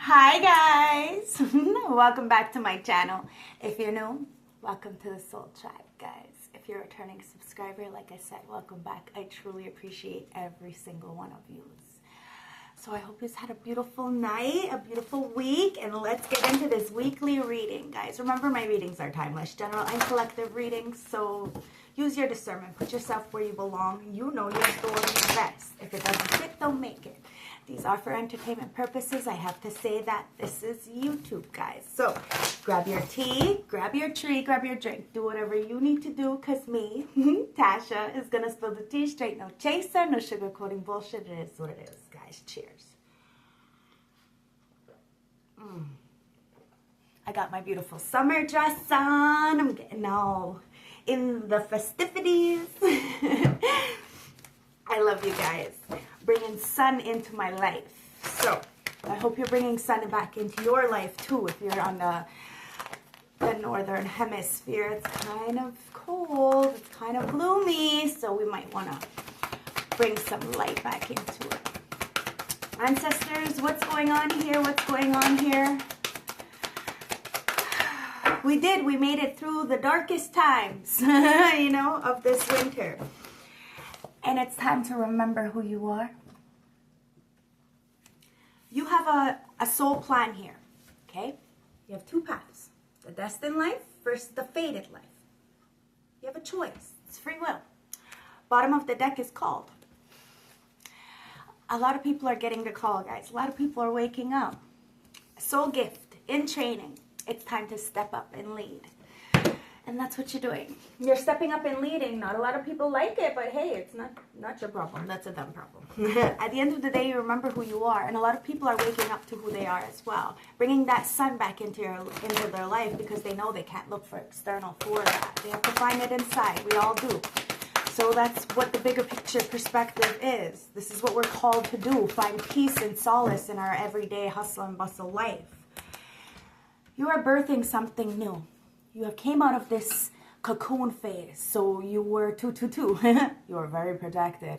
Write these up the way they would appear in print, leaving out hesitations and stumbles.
Hi guys, welcome back to my channel. If you're new, welcome to the Soul Tribe, guys. If you're a returning subscriber, like I said, welcome back. I truly appreciate every single one of you. So I hope you've had a beautiful night, a beautiful week, and let's get into this weekly reading, guys. Remember, my readings are timeless, general and collective readings, so use your discernment. Put yourself where you belong. You know your story best. If it doesn't fit, don't make it. These are for entertainment purposes. I have to say that this is YouTube, guys. So grab your tea, grab your tree, grab your drink. Do whatever you need to do, because me, Tasha, is going to spill the tea straight. No chaser, no sugarcoating bullshit. It is what it is, guys. Cheers. I got my beautiful summer dress on. I'm getting all in the festivities. I love you guys. Bringing sun into my life. So I hope you're bringing sun back into your life too. If you're on the northern hemisphere, it's kind of cold, it's kind of gloomy, so we might want to bring some light back into it. Ancestors, what's going on here? What's going on here? We made it through the darkest times, of this winter. And it's time to remember who you are. You have a soul plan here, okay? You have two paths. The destined life versus the fated life. You have a choice. It's free will. Bottom of the deck is called. A lot of people are getting the call, guys. A lot of people are waking up. Soul gift in training. It's time to step up and lead. And that's what you're doing. You're stepping up and leading. Not a lot of people like it, but hey, it's not your problem. That's a them problem. At the end of the day, you remember who you are. And a lot of people are waking up to who they are as well. Bringing that sun back into their life, because they know they can't look for external for that. They have to find it inside. We all do. So that's what the bigger picture perspective is. This is what we're called to do. Find peace and solace in our everyday hustle and bustle life. You are birthing something new. You have came out of this cocoon phase. So you were 222. You were very protected.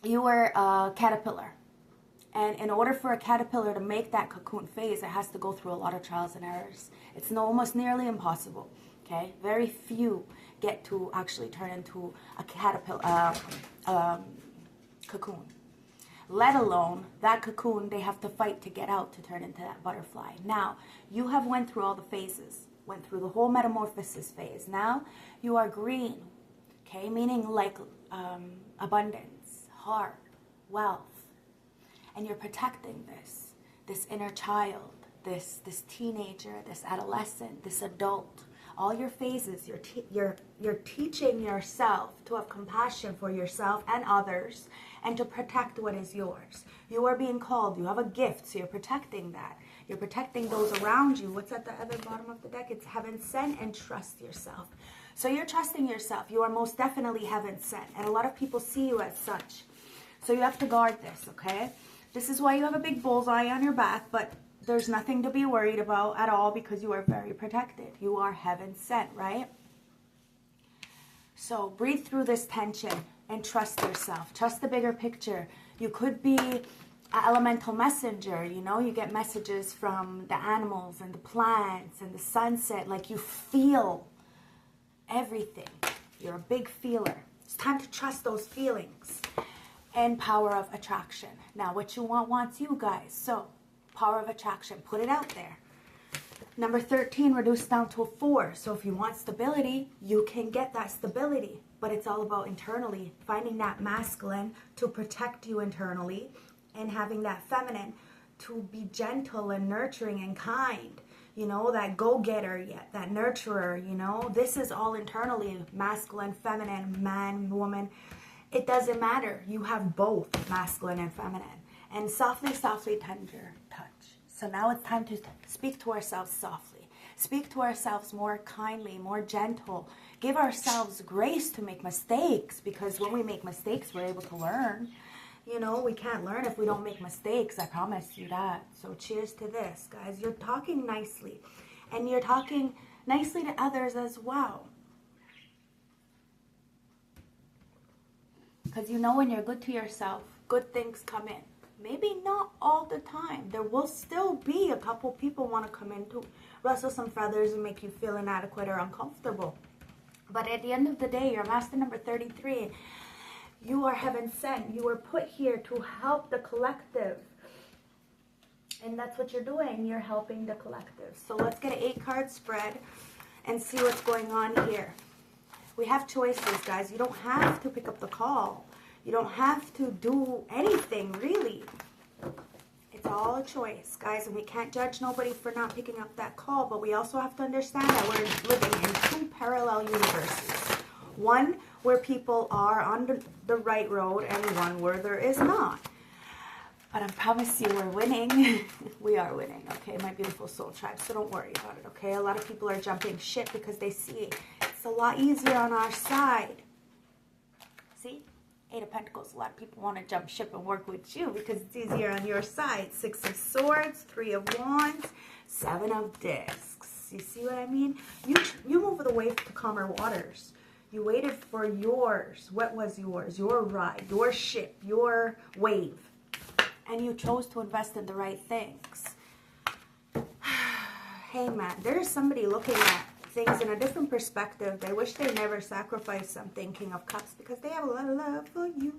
You were a caterpillar. And in order for a caterpillar to make that cocoon phase, it has to go through a lot of trials and errors. It's almost nearly impossible. Okay? Very few get to actually turn into a caterpillar, cocoon. Let alone that cocoon, they have to fight to get out to turn into that butterfly. Now, you have went through all the phases. Went through the whole metamorphosis phase. Now you are green, okay, meaning like abundance, heart, wealth, and you're protecting this inner child, this teenager, this adolescent, this adult. All your phases, you're teaching yourself to have compassion for yourself and others, and to protect what is yours. You are being called. You have a gift, so you're protecting that. You're protecting those around you. What's at the other bottom of the deck? It's heaven sent, and trust yourself. So you're trusting yourself. You are most definitely heaven sent, and a lot of people see you as such. So you have to guard this, okay? This is why you have a big bullseye on your back, but there's nothing to be worried about at all, because you are very protected. You are heaven sent, right? So breathe through this tension and trust yourself. Trust the bigger picture. You could be an elemental messenger, you get messages from the animals and the plants and the sunset, like you feel everything. You're a big feeler. It's time to trust those feelings. And power of attraction. Now, what you want wants you, guys. So power of attraction, put it out there. Number 13 reduced down to a 4. So if you want stability, you can get that stability. But it's all about internally, finding that masculine to protect you internally, and having that feminine to be gentle and nurturing and kind. That go-getter, that nurturer, This is all internally, masculine, feminine, man, woman. It doesn't matter. You have both masculine and feminine. And softly, softly, tender touch. So now it's time to speak to ourselves softly. Speak to ourselves more kindly, more gentle. Give ourselves grace to make mistakes, because when we make mistakes, we're able to learn. We can't learn if we don't make mistakes. I promise you that. So cheers to this, guys. You're talking nicely. And you're talking nicely to others as well. Because when you're good to yourself, good things come in. Maybe not all the time. There will still be a couple people want to come in to rustle some feathers and make you feel inadequate or uncomfortable. But at the end of the day, you're master number 33. You are heaven sent. You were put here to help the collective. And that's what you're doing. You're helping the collective. So let's get an 8-card spread and see what's going on here. We have choices, guys. You don't have to pick up the call. You don't have to do anything, really. It's all a choice, guys. And we can't judge nobody for not picking up that call. But we also have to understand that we're living in 2 parallel universes. One where people are on the right road and one where there is not. But I promise you we're winning. We are winning, okay, my beautiful soul tribe. So don't worry about it, okay? A lot of people are jumping ship because they see it's a lot easier on our side. See? 8 of Pentacles. A lot of people want to jump ship and work with you because it's easier on your side. 6 of Swords, 3 of Wands, 7 of Discs. You see what I mean? You moved away to calmer waters. You waited for yours. What was yours? Your ride, your ship, your wave. And you chose to invest in the right things. Hey, man, there's somebody looking at things in a different perspective. They wish they never sacrificed something, King of Cups, because they have a lot of love for you.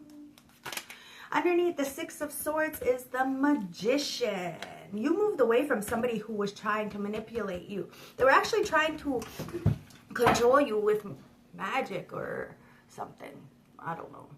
Underneath the 6 of Swords is the Magician. You moved away from somebody who was trying to manipulate you. They were actually trying to control you with magic or something. I don't know.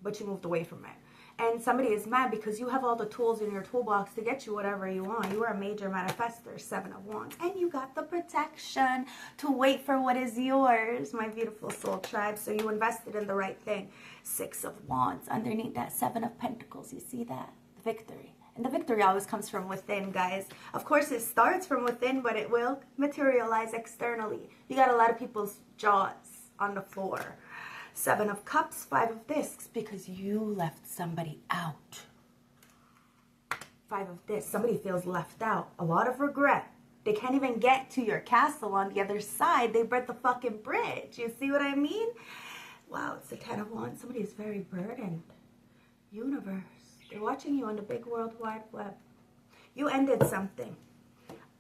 But you moved away from it. And somebody is mad because you have all the tools in your toolbox to get you whatever you want. You are a major manifester, 7 of Wands. And you got the protection to wait for what is yours, my beautiful soul tribe. So you invested in the right thing. 6 of Wands. Underneath that 7 of Pentacles, you see that? Victory. And the victory always comes from within, guys. Of course, it starts from within, but it will materialize externally. You got a lot of people's jaws on the floor. 7 of Cups, 5 of Discs, because you left somebody out. 5 of Discs, somebody feels left out. A lot of regret. They can't even get to your castle on the other side. They burnt the fucking bridge. You see what I mean? Wow, it's the 10 of Wands. Somebody is very burdened. Universe. They're watching you on the big World Wide Web. You ended something.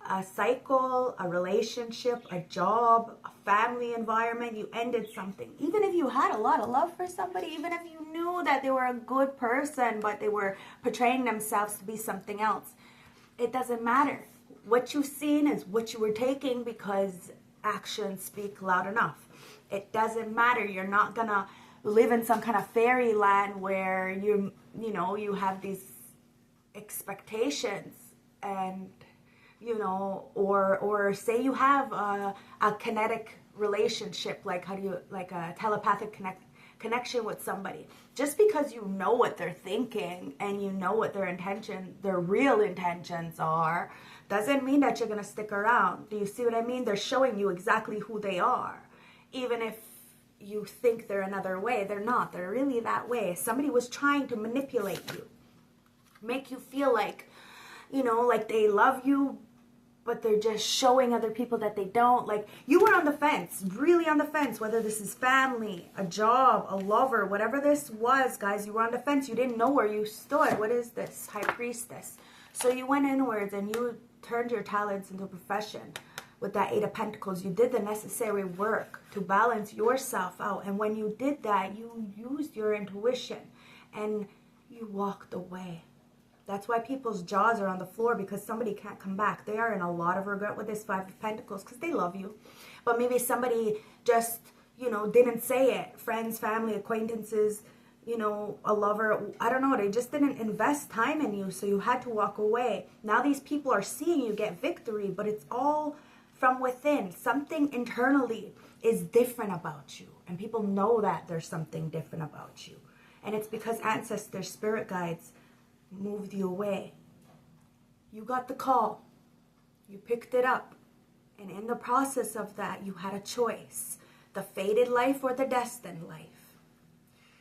A cycle, a relationship, a job, a family environment. You ended something. Even if you had a lot of love for somebody, even if you knew that they were a good person, but they were portraying themselves to be something else, it doesn't matter. What you've seen is what you were taking because actions speak loud enough. It doesn't matter. You're not going to live in some kind of fairyland where you have these expectations and or say you have a kinetic relationship, like a telepathic connection with somebody. Just because you know what they're thinking and you know what their real intentions are, doesn't mean that you're going to stick around. Do you see what I mean? They're showing you exactly who they are. Even if you think they're another way, they're not. They're really that way. Somebody was trying to manipulate you, make you feel like, like they love you, but they're just showing other people that they don't. Like, you were on the fence, really on the fence, whether this is family, a job, a lover, whatever this was, guys, you were on the fence. You didn't know where you stood. What is this? High Priestess. So you went inwards and you turned your talents into a profession. With that 8 of Pentacles, you did the necessary work to balance yourself out. And when you did that, you used your intuition and you walked away. That's why people's jaws are on the floor, because somebody can't come back. They are in a lot of regret with this 5 of Pentacles because they love you. But maybe somebody just, didn't say it. Friends, family, acquaintances, a lover. I don't know. They just didn't invest time in you, so you had to walk away. Now these people are seeing you get victory, but it's all from within. Something internally is different about you. And people know that there's something different about you. And it's because ancestors, spirit guides, moved you away. You got the call. You picked it up. And in the process of that, you had a choice. The fated life or the destined life.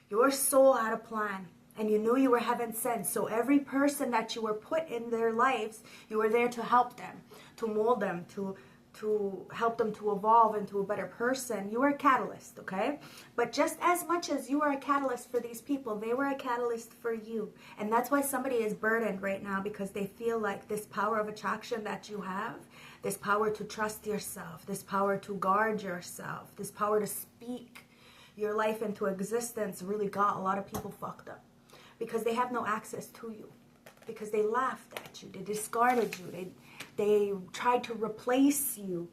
Your soul had a plan. And you knew you were heaven sent. So every person that you were put in their lives, you were there to help them, to mold them, to to help them to evolve into a better person. You were a catalyst, okay? But just as much as you were a catalyst for these people, they were a catalyst for you. And that's why somebody is burdened right now, because they feel like this power of attraction that you have, this power to trust yourself, this power to guard yourself, this power to speak your life into existence really got a lot of people fucked up. Because they have no access to you. Because they laughed at you, they discarded you, they tried to replace you.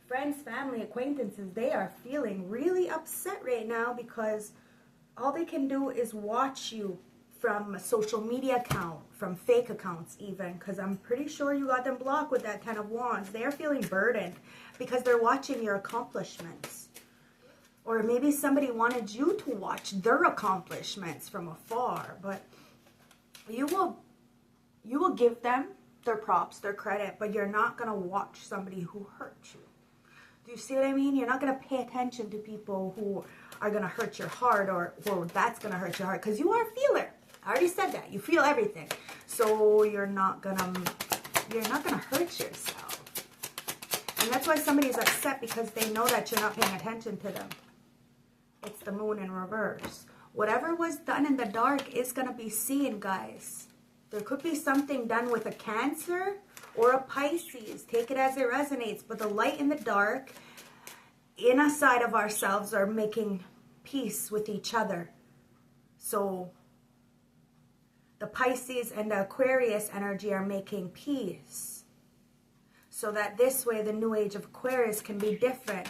Friends, family, acquaintances, they are feeling really upset right now because all they can do is watch you from a social media account, from fake accounts even, because I'm pretty sure you got them blocked with that 10 of Wands. They're feeling burdened because they're watching your accomplishments. Or maybe somebody wanted you to watch their accomplishments from afar, but you will give them their props, their credit, but you're not going to watch somebody who hurt you. Do you see what I mean? You're not going to pay attention to people who are going to hurt your heart, or that's going to hurt your heart, because you are a feeler. I already said that. You feel everything. So you're not going to hurt yourself. And that's why somebody is upset, because they know that you're not paying attention to them. It's the moon in reverse. Whatever was done in the dark is going to be seen, guys. There could be something done with a Cancer or a Pisces. Take it as it resonates. But the light and the dark in a side of ourselves are making peace with each other. So the Pisces and the Aquarius energy are making peace. So that this way the new age of Aquarius can be different.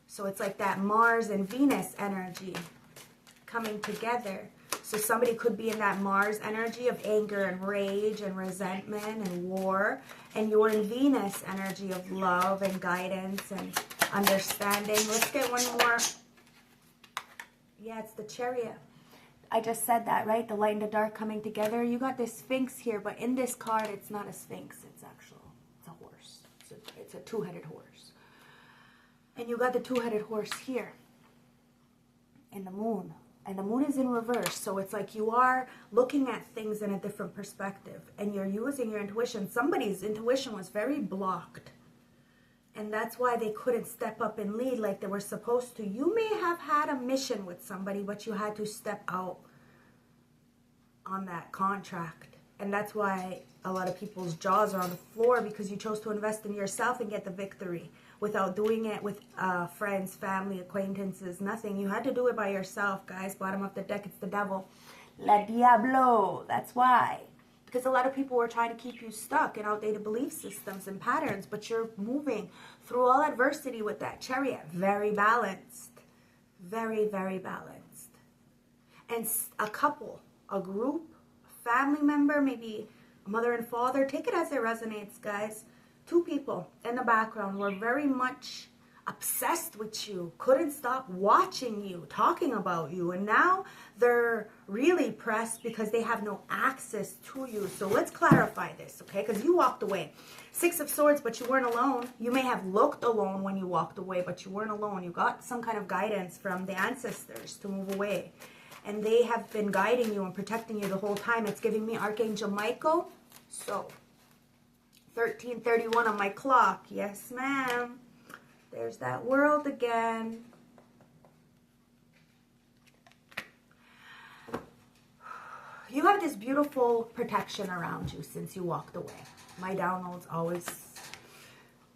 So it's like that Mars and Venus energy coming together. So somebody could be in that Mars energy of anger and rage and resentment and war. And you're in Venus energy of love and guidance and understanding. Let's get one more. Yeah, it's the Chariot. I just said that, right? The light and the dark coming together. You got this Sphinx here, but in this card, it's not a Sphinx. It's a horse. It's a two-headed horse. And you got the two-headed horse here in the moon. And the moon is in reverse, so it's like you are looking at things in a different perspective. And you're using your intuition. Somebody's intuition was very blocked. And that's why they couldn't step up and lead like they were supposed to. You may have had a mission with somebody, but you had to step out on that contract. And that's why a lot of people's jaws are on the floor, because you chose to invest in yourself and get the victory without doing it with friends, family, acquaintances, nothing. You had to do it by yourself, guys. Bottom of the deck, it's the devil. La Diablo. That's why. Because a lot of people were trying to keep you stuck in outdated belief systems and patterns, but you're moving through all adversity with that Chariot. Very balanced. Very, very balanced. And a couple, a group, a family member, maybe a mother and father. Take it as it resonates, guys. Two people in the background were very much obsessed with you, couldn't stop watching you, talking about you, and now they're really pressed because they have no access to you. So let's clarify this, okay? Because you walked away. Six of Swords, but you weren't alone. You may have looked alone when you walked away, but you weren't alone. You got some kind of guidance from the ancestors to move away. And they have been guiding you and protecting you the whole time. It's giving me Archangel Michael. So 13:31 on my clock. Yes, ma'am. There's that world again. You have this beautiful protection around you since you walked away. My downloads always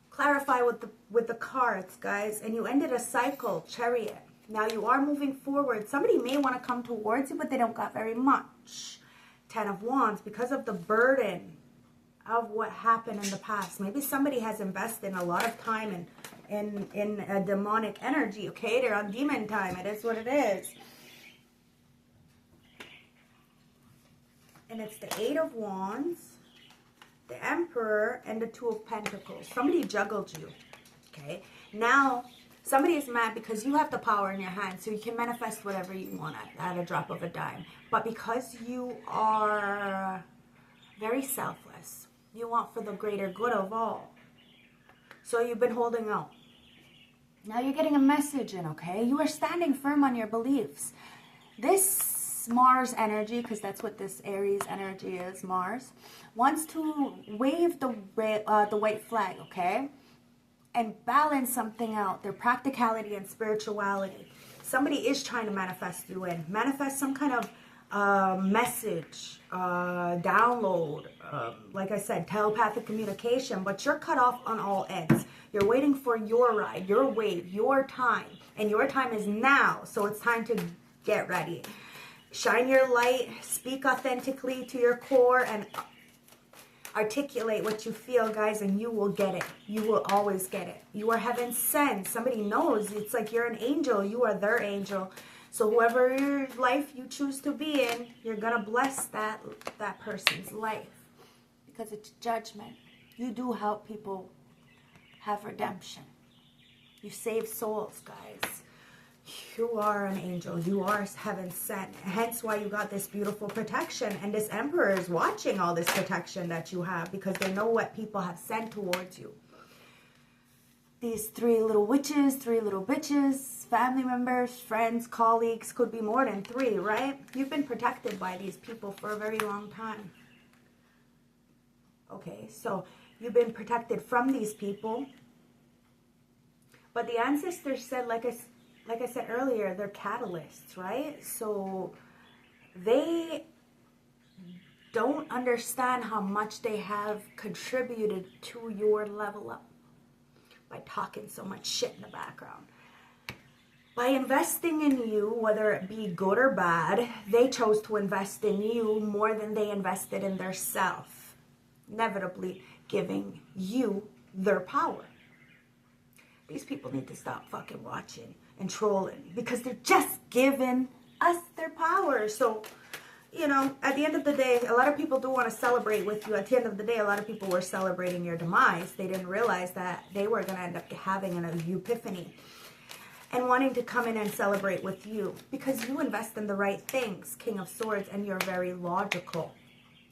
clarify with the cards, guys. And you ended a cycle, Chariot. Now you are moving forward. Somebody may want to come towards you, but they don't got very much. 10 of Wands, because of the burden of what happened in the past. Maybe somebody has invested a lot of time in a demonic energy. Okay, they're on demon time. It is what it is. And it's the 8 of Wands, the Emperor, and the 2 of Pentacles. Somebody juggled you. Okay, now somebody is mad because you have the power in your hand, so you can manifest whatever you want at a drop of a dime. But because you are very selfless, you want for the greater good of all. So you've been holding out. Now you're getting a message in, okay? You are standing firm on your beliefs. This Mars energy, because that's what this Aries energy is, Mars, wants to wave the white flag, okay? And balance something out, their practicality and spirituality. Somebody is trying to manifest you in. Manifest some kind of message, download, like I said, telepathic communication, but you're cut off on all ends. You're waiting for your ride, your wave, your time, and your time is now, so it's time to get ready. Shine your light, speak authentically to your core, and articulate what you feel, guys, and you will get it. You will always get it. You are heaven sent. Somebody knows. It's like you're an angel. You are their angel. So whoever life you choose to be in, you're going to bless that person's life. Because it's judgment. You do help people have redemption. You save souls, guys. You are an angel. You are heaven sent. Hence why you got this beautiful protection. And this emperor is watching all this protection that you have, because they know what people have sent towards you. These 3 little witches, 3 little bitches, family members, friends, colleagues, could be more than 3, right? You've been protected by these people for a very long time. Okay, so you've been protected from these people. But the ancestors said, like I said earlier, they're catalysts, right? So they don't understand how much they have contributed to your level up by talking so much shit in the background. By investing in you, whether it be good or bad, they chose to invest in you more than they invested in their self, inevitably giving you their power. These people need to stop fucking watching and trolling, because they're just giving us their power. So, you know, at the end of the day, a lot of people do want to celebrate with you. At the end of the day, a lot of people were celebrating your demise. They didn't realize that they were going to end up having an epiphany and wanting to come in and celebrate with you, because you invest in the right things, King of Swords, and you're very logical.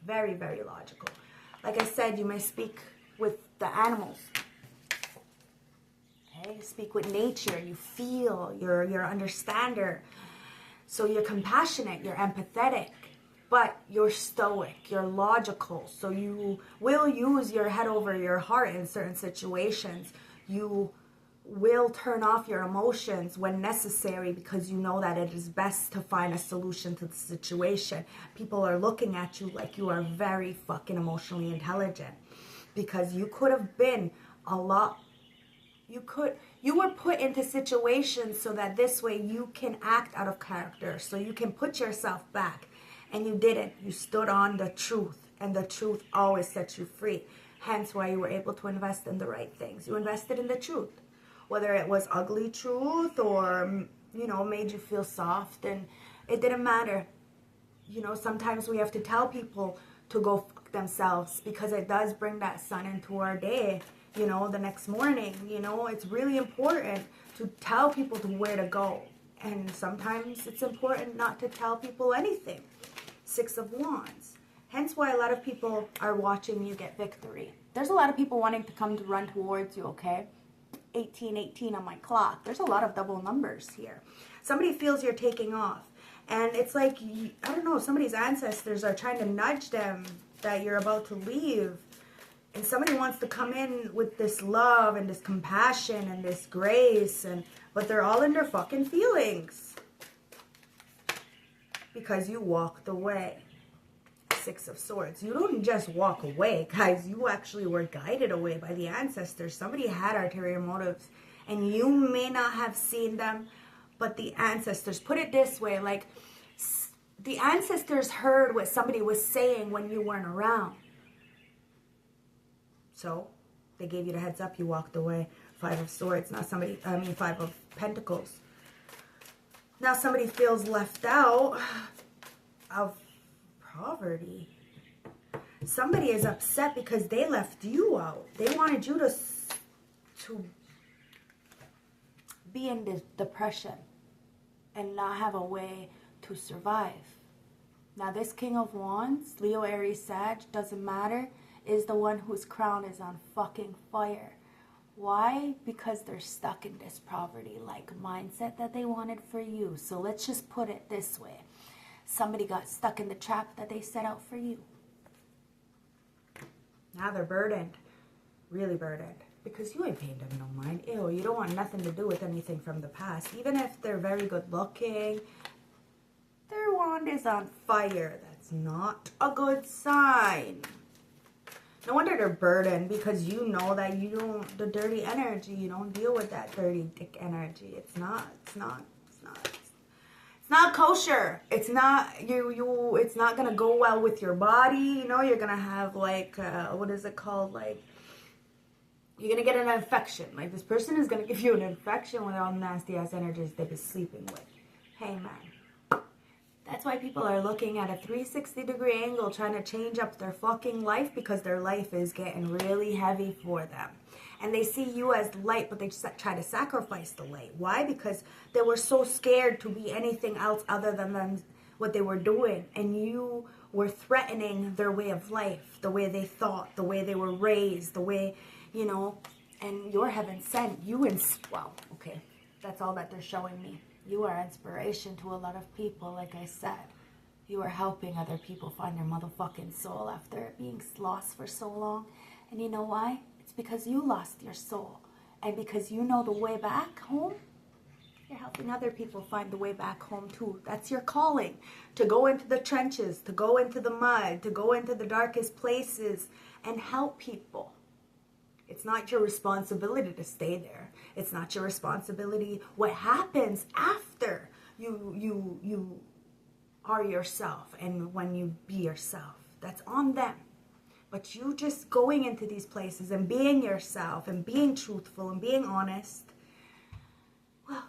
Very, very logical. Like I said, you may speak with the animals. Okay? You speak with nature. You feel. You're an understander. So you're compassionate. You're empathetic. But you're stoic. You're logical. So you will use your head over your heart in certain situations. You will turn off your emotions when necessary, because you know that it is best to find a solution to the situation. People are looking at you like you are very fucking emotionally intelligent, because you could have been a lot. You were put into situations so that this way you can act out of character, so you can put yourself back, and you didn't. You stood on the truth, and the truth always sets you free. Hence why you were able to invest in the right things. You invested in the truth. Whether it was ugly truth or, you know, made you feel soft, and it didn't matter. You know, sometimes we have to tell people to go fuck themselves, because it does bring that sun into our day, you know, the next morning. You know, it's really important to tell people to where to go. And sometimes it's important not to tell people anything. 6 of Wands. Hence why a lot of people are watching you get victory. There's a lot of people wanting to come to run towards you, okay? 18 on my clock. There's a lot of double numbers here. Somebody feels you're taking off, and it's like, I don't know, somebody's ancestors are trying to nudge them that you're about to leave, and somebody wants to come in with this love and this compassion and this grace, but they're all in their fucking feelings because you walked away. 6 of Swords. You don't just walk away, guys. You actually were guided away by the ancestors. Somebody had ulterior motives, and you may not have seen them, but the ancestors, put it this way, like the ancestors heard what somebody was saying when you weren't around. So they gave you the heads up. You walked away. 5 of Swords. Now 5 of Pentacles. Now somebody feels left out of poverty. Somebody is upset because they left you out. They wanted you to be in this depression and not have a way to survive. Now this King of Wands, Leo, Aries, Sag, doesn't matter, is the one whose crown is on fucking fire. Why? Because they're stuck in this poverty-like mindset that they wanted for you. So let's just put it this way. Somebody got stuck in the trap that they set out for you. Now they're burdened. Really burdened. Because you ain't paying them no mind. Ew, you don't want nothing to do with anything from the past. Even if they're very good looking, their wand is on fire. That's not a good sign. No wonder they're burdened, because you know that you don't, the dirty energy, you don't deal with that dirty dick energy. It's not kosher. It's not, it's not going to go well with your body. You know, you're going to have like, what is it called? Like, you're going to get an infection. Like, this person is going to give you an infection with all the nasty ass energies they've been sleeping with. Hey, man. That's why people are looking at a 360-degree angle trying to change up their fucking life, because their life is getting really heavy for them. And they see you as light, but they just try to sacrifice the light. Why? Because they were so scared to be anything else other than what they were doing. And you were threatening their way of life, the way they thought, the way they were raised, the way, you know, and your heaven sent you. Well, okay, that's all that they're showing me. You are inspiration to a lot of people, like I said. You are helping other people find their motherfucking soul after being lost for so long. And you know why? It's because you lost your soul. And because you know the way back home, you're helping other people find the way back home too. That's your calling. To go into the trenches, to go into the mud, to go into the darkest places and help people. It's not your responsibility to stay there. It's not your responsibility what happens after you are yourself and when you be yourself. That's on them. But you just going into these places and being yourself and being truthful and being honest, well,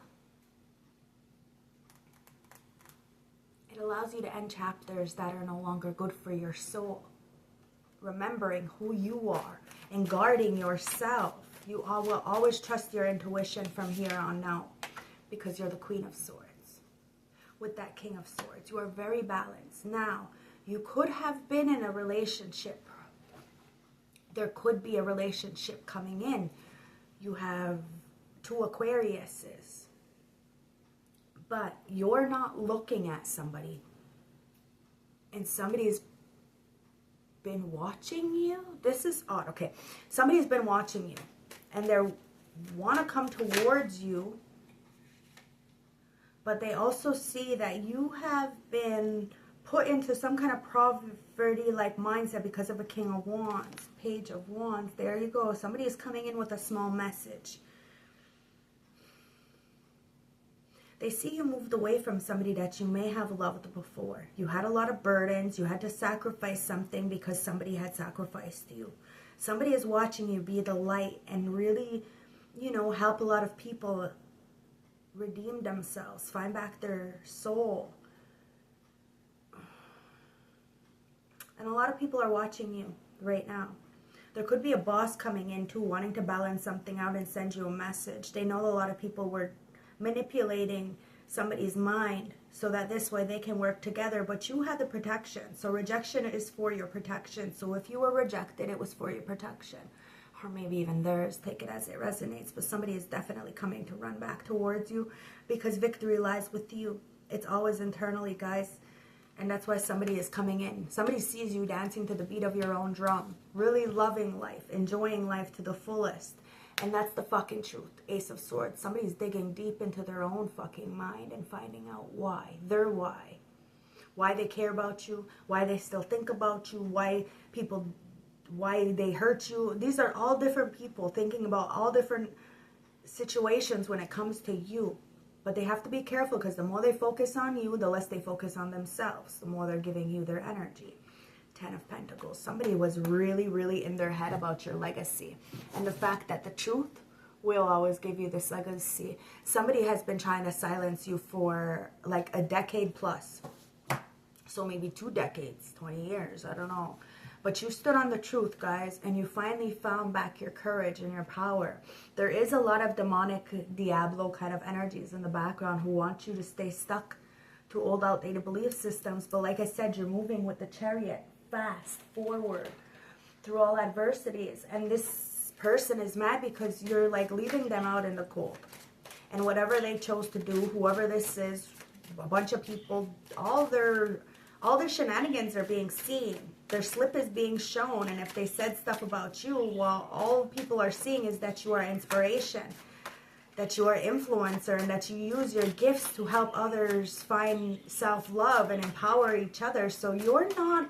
it allows you to end chapters that are no longer good for your soul. Remembering who you are and guarding yourself. You will always trust your intuition from here on out, because you're the Queen of Swords. With that King of Swords, you are very balanced. Now, you could have been in a relationship. There could be a relationship coming in. You have 2 Aquariuses. But you're not looking at somebody. And somebody's been watching you. This is odd. Okay, somebody's been watching you and they want to come towards you, but they also see that you have been put into some kind of poverty-like mindset because of a King of Wands, Page of Wands. There you go. Somebody is coming in with a small message. They see you moved away from somebody that you may have loved before. You had a lot of burdens. You had to sacrifice something because somebody had sacrificed you. Somebody is watching you be the light and really, you know, help a lot of people redeem themselves, find back their soul. And a lot of people are watching you right now. There could be a boss coming in too, wanting to balance something out and send you a message. They know a lot of people were manipulating somebody's mind so that this way they can work together, but you had the protection. So rejection is for your protection. So if you were rejected, it was for your protection, or maybe even theirs. Take it as it resonates, but somebody is definitely coming to run back towards you, because victory lies with you. It's always internally, guys. And that's why somebody is coming in. Somebody sees you dancing to the beat of your own drum, really loving life, enjoying life to the fullest. And that's the fucking truth. Ace of Swords. Somebody's digging deep into their own fucking mind and finding out why. Their why. Why they care about you. Why they still think about you. Why they hurt you. These are all different people thinking about all different situations when it comes to you. But they have to be careful, because the more they focus on you, the less they focus on themselves. The more they're giving you their energy. 10 of Pentacles. Somebody was really, really in their head about your legacy. And the fact that the truth will always give you this legacy. Somebody has been trying to silence you for like a decade plus. So maybe 2 decades, 20 years, I don't know. But you stood on the truth, guys, and you finally found back your courage and your power. There is a lot of demonic, Diablo kind of energies in the background who want you to stay stuck to old outdated belief systems. But like I said, you're moving with the Chariot. Fast forward through all adversities, and this person is mad because you're like leaving them out in the cold, and whatever they chose to do, whoever this is, a bunch of people, all their shenanigans are being seen. Their slip is being shown, and if they said stuff about you, well, all people are seeing is that you are inspiration, that you are influencer, and that you use your gifts to help others find self-love and empower each other. So you're not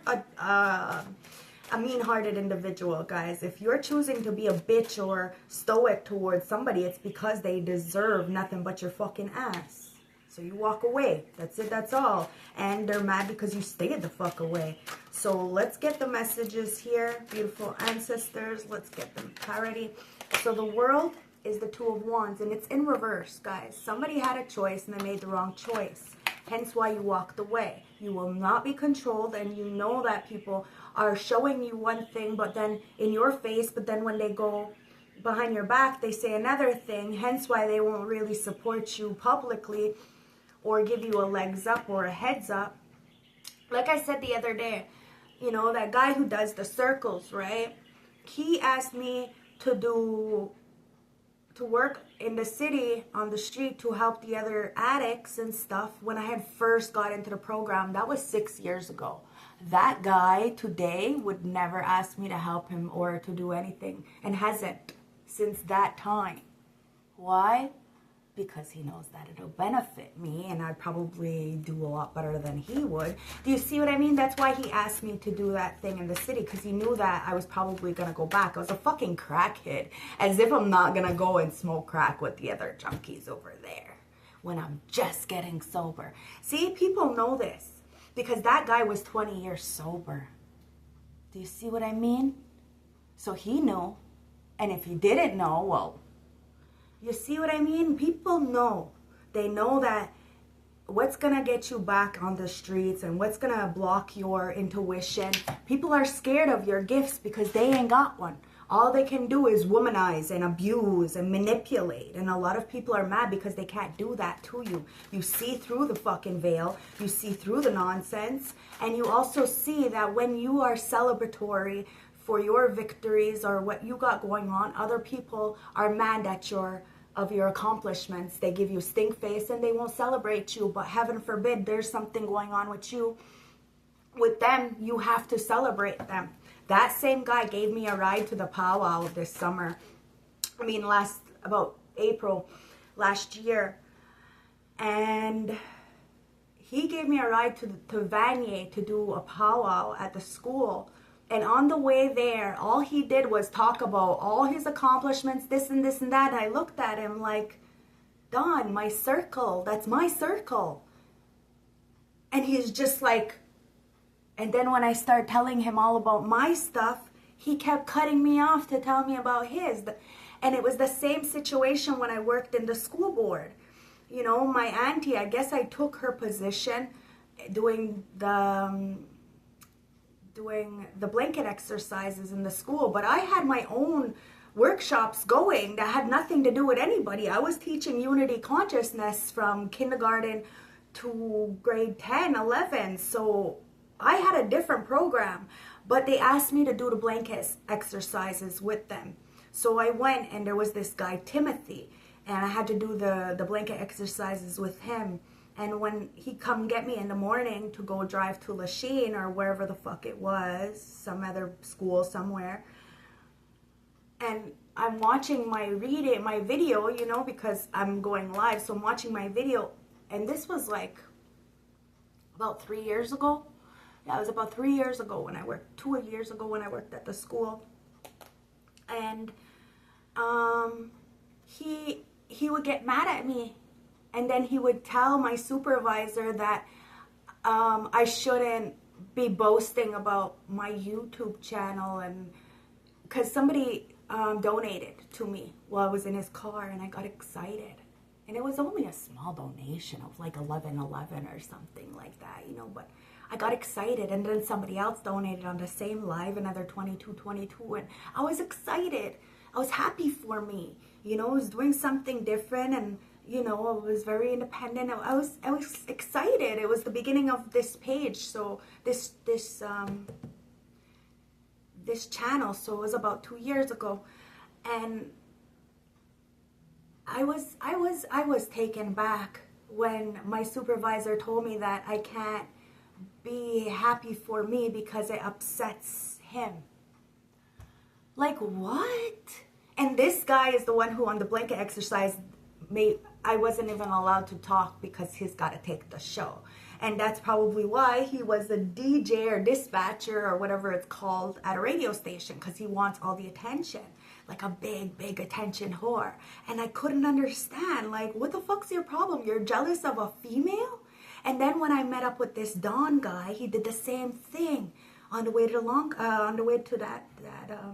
a mean-hearted individual, guys. If you're choosing to be a bitch or stoic towards somebody, it's because they deserve nothing but your fucking ass. So you walk away. That's it. That's all. And they're mad because you stayed the fuck away. So let's get the messages here. Beautiful ancestors. Let's get them clarity. So the world is the Two of Wands, and it's in reverse, guys. Somebody had a choice and they made the wrong choice. Hence why you walked away. You will not be controlled, and you know that people are showing you one thing, but then in your face, but then when they go behind your back, they say another thing. Hence why they won't really support you publicly or give you a legs up or a heads up. Like I said the other day, you know, that guy who does the circles, right? He asked me to work in the city on the street to help the other addicts and stuff when I had first got into the program. That was 6 years ago. That guy today would never ask me to help him or to do anything, and hasn't since that time. Why? Because he knows that it'll benefit me, and I'd probably do a lot better than he would. Do you see what I mean? That's why he asked me to do that thing in the city, because he knew that I was probably going to go back. I was a fucking crackhead. As if I'm not going to go and smoke crack with the other junkies over there when I'm just getting sober. See, people know this, because that guy was 20 years sober. Do you see what I mean? So he knew. And if he didn't know, well, you see what I mean? People know. They know that what's going to get you back on the streets and what's going to block your intuition. People are scared of your gifts because they ain't got one. All they can do is womanize and abuse and manipulate. And a lot of people are mad because they can't do that to you. You see through the fucking veil. You see through the nonsense. And you also see that when you are celebratory for your victories or what you got going on, other people are mad at your accomplishments. They give you stink face and they won't celebrate you. But heaven forbid there's something going on with you. With them, you have to celebrate them. That same guy gave me a ride to the powwow this summer. I mean, about April last year. And he gave me a ride to Vanier to do a powwow at the school. And on the way there, all he did was talk about all his accomplishments, this and this and that. And I looked at him like, Don, my circle, that's my circle. And he's just like, and then when I start telling him all about my stuff, he kept cutting me off to tell me about his. And it was the same situation when I worked in the school board. You know, my auntie, I guess I took her position doing the blanket exercises in the school, but I had my own workshops going that had nothing to do with anybody. I was teaching unity consciousness from kindergarten to grade 10, 11, so I had a different program, but they asked me to do the blanket exercises with them. So I went, and there was this guy, Timothy, and I had to do the blanket exercises with him. And when he come get me in the morning to go drive to Lachine or wherever the fuck it was, some other school somewhere, and I'm watching my video, you know, because I'm going live, so I'm watching my video, and this was like about 3 years ago. Yeah, it was about 3 years ago when I worked, 2 years ago when I worked at the school, and he would get mad at me. And then he would tell my supervisor that I shouldn't be boasting about my YouTube channel, and because somebody donated to me while I was in his car, and I got excited. And it was only a small donation of like $11.11 or something like that, you know, but I got excited. And then somebody else donated on the same live, another $22.22, and I was excited. I was happy for me, you know, I was doing something different, and you know, I was very independent. I was excited. It was the beginning of this page, so this channel. So it was about 2 years ago, and I was taken back when my supervisor told me that I can't be happy for me because it upsets him. Like, what? And this guy is the one who on the blanket exercise I wasn't even allowed to talk because he's got to take the show. And that's probably why he was a DJ or dispatcher or whatever it's called at a radio station, because he wants all the attention, like a big attention whore. And I couldn't understand, like, what the fuck's your problem? You're jealous of a female? And then when I met up with this Don guy, he did the same thing on the way to that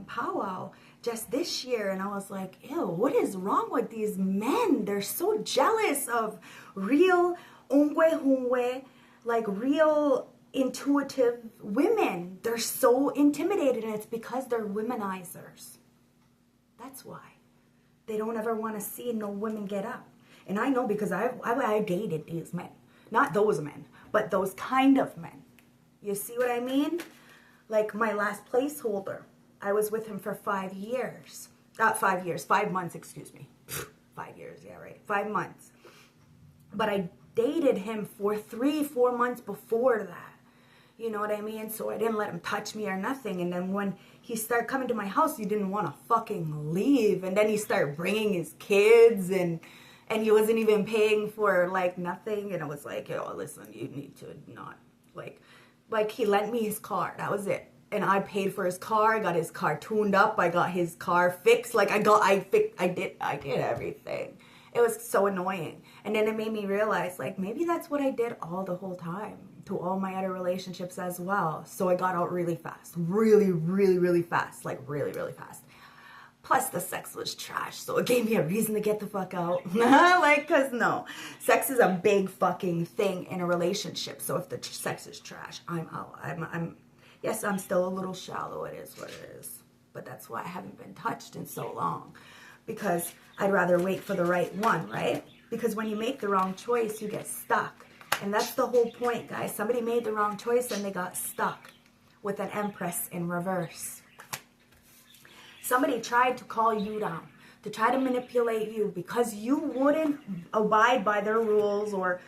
powwow just this year. And I was like, ew, what is wrong with these men? They're so jealous of real ungwe, like real intuitive women. They're so intimidated, and it's because they're womenizers. That's why. They don't ever want to see no women get up. And I know because I dated these men. Not those men, but those kind of men. You see what I mean? Like my last placeholder. I was with him for 5 years. Not 5 years, 5 months, excuse me. 5 years, yeah, right. 5 months. But I dated him for 3-4 months before that. You know what I mean? So I didn't let him touch me or nothing. And then when he started coming to my house, he didn't want to fucking leave. And then he started bringing his kids, and he wasn't even paying for, like, nothing. And I was like, yo, listen, you need to not, like he lent me his car. That was it. And I paid for his car. I got his car tuned up. I got his car fixed. Like, I did everything. It was so annoying. And then it made me realize, like, maybe that's what I did all the whole time to all my other relationships as well. So I got out really fast. Really fast. Like, really fast. Plus, the sex was trash, so it gave me a reason to get the fuck out. Like, because no. Sex is a big fucking thing in a relationship. So if the sex is trash, I'm out. Yes, I'm still a little shallow. It is what it is. But that's why I haven't been touched in so long. Because I'd rather wait for the right one, right? Because when you make the wrong choice, you get stuck. And that's the whole point, guys. Somebody made the wrong choice and they got stuck with an Empress in reverse. Somebody tried to call you down, to try to manipulate you because you wouldn't abide by their rules or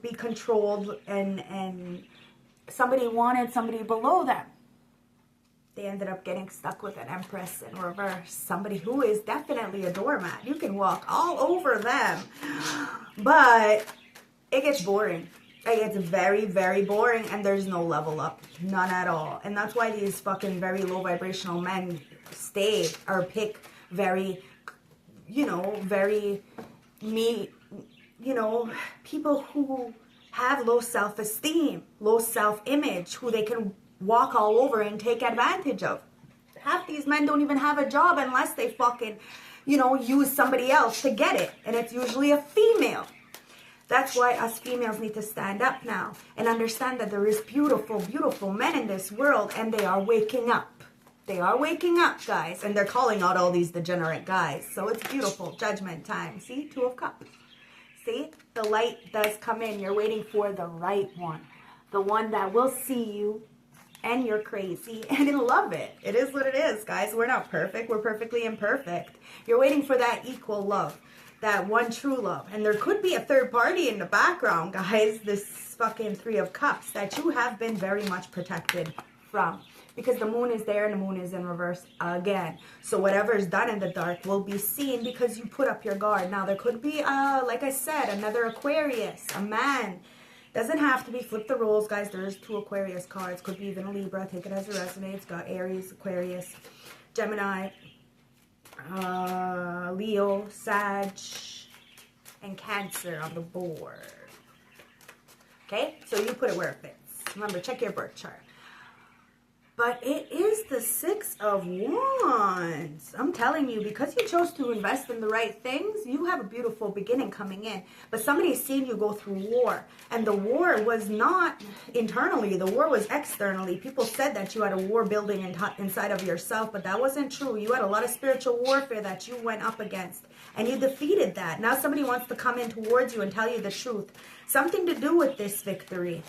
be controlled, and somebody wanted somebody below them. They ended up getting stuck with an Empress in reverse. Somebody who is definitely a doormat. You can walk all over them. But it gets boring. It gets very very and there's no level up. None at all. And that's why these fucking very low vibrational men stay or pick very, people who have low self-esteem, low self-image, who they can walk all over and take advantage of. Half these men don't even have a job unless they fucking, use somebody else to get it. And it's usually a female. That's why us females need to stand up now and understand that there is beautiful, beautiful men in this world, and they are waking up. They are waking up, guys, and they're calling out all these degenerate guys. So it's beautiful. Judgment time. See? 2 of Cups. See? The light does come in. You're waiting for the right one. The one that will see you, and you're crazy, and you'll love it. It is what it is, guys. We're not perfect. We're perfectly imperfect. You're waiting for that equal love. That one true love. And there could be a third party in the background, guys. This fucking 3 of Cups that you have been very much protected from. Because the moon is there and the moon is in reverse again. So whatever is done in the dark will be seen because you put up your guard. Now there could be, like I said, another Aquarius, a man. Doesn't have to be. Flip the roles, guys. There's 2 Aquarius cards. Could be even a Libra. Take it as it resonates. Got Aries, Aquarius, Gemini, Leo, Sag, and Cancer on the board. Okay? So you put it where it fits. Remember, check your birth chart. But it is the 6 of Wands. I'm telling you, because you chose to invest in the right things, you have a beautiful beginning coming in. But somebody's seen you go through war. And the war was not internally. The war was externally. People said that you had a war building inside of yourself, but that wasn't true. You had a lot of spiritual warfare that you went up against. And you defeated that. Now somebody wants to come in towards you and tell you the truth. Something to do with this victory.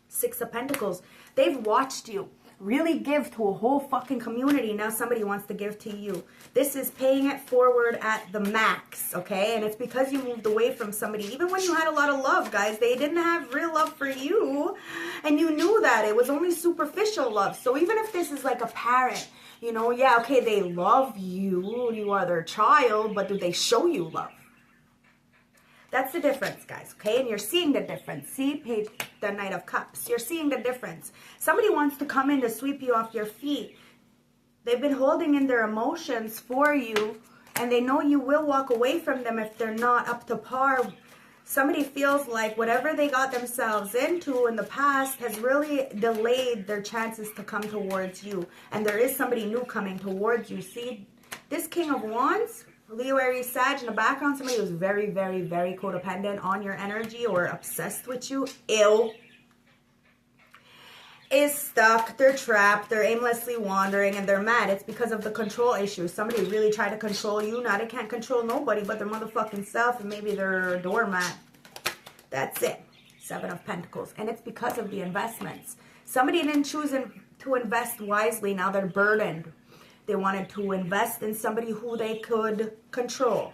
6 of Pentacles. They've watched you. really give to a whole fucking community. Now somebody wants to give to you. This is paying it forward at the max, okay? And it's because you moved away from somebody. Even when you had a lot of love, guys, they didn't have real love for you. And you knew that. It was only superficial love. So even if this is like a parent, you know, yeah, okay, they love you. You are their child, but do they show you love? That's the difference, guys, okay? And you're seeing the difference. See, page, the Knight of Cups. You're seeing the difference. Somebody wants to come in to sweep you off your feet. They've been holding in their emotions for you, and they know you will walk away from them if they're not up to par. Somebody feels like whatever they got themselves into in the past has really delayed their chances to come towards you. And there is somebody new coming towards you. See, this King of Wands, Leo, Aries, Sag in the background, somebody who's very, very, very codependent on your energy or obsessed with you, is stuck, they're trapped, they're aimlessly wandering, and they're mad. It's because of the control issue. Somebody really tried to control you. Now they can't control nobody but their motherfucking self, and maybe they're a doormat. That's it. 7 of Pentacles. And it's because of the investments. Somebody didn't choose to invest wisely. Now they're burdened. They wanted to invest in somebody who they could control.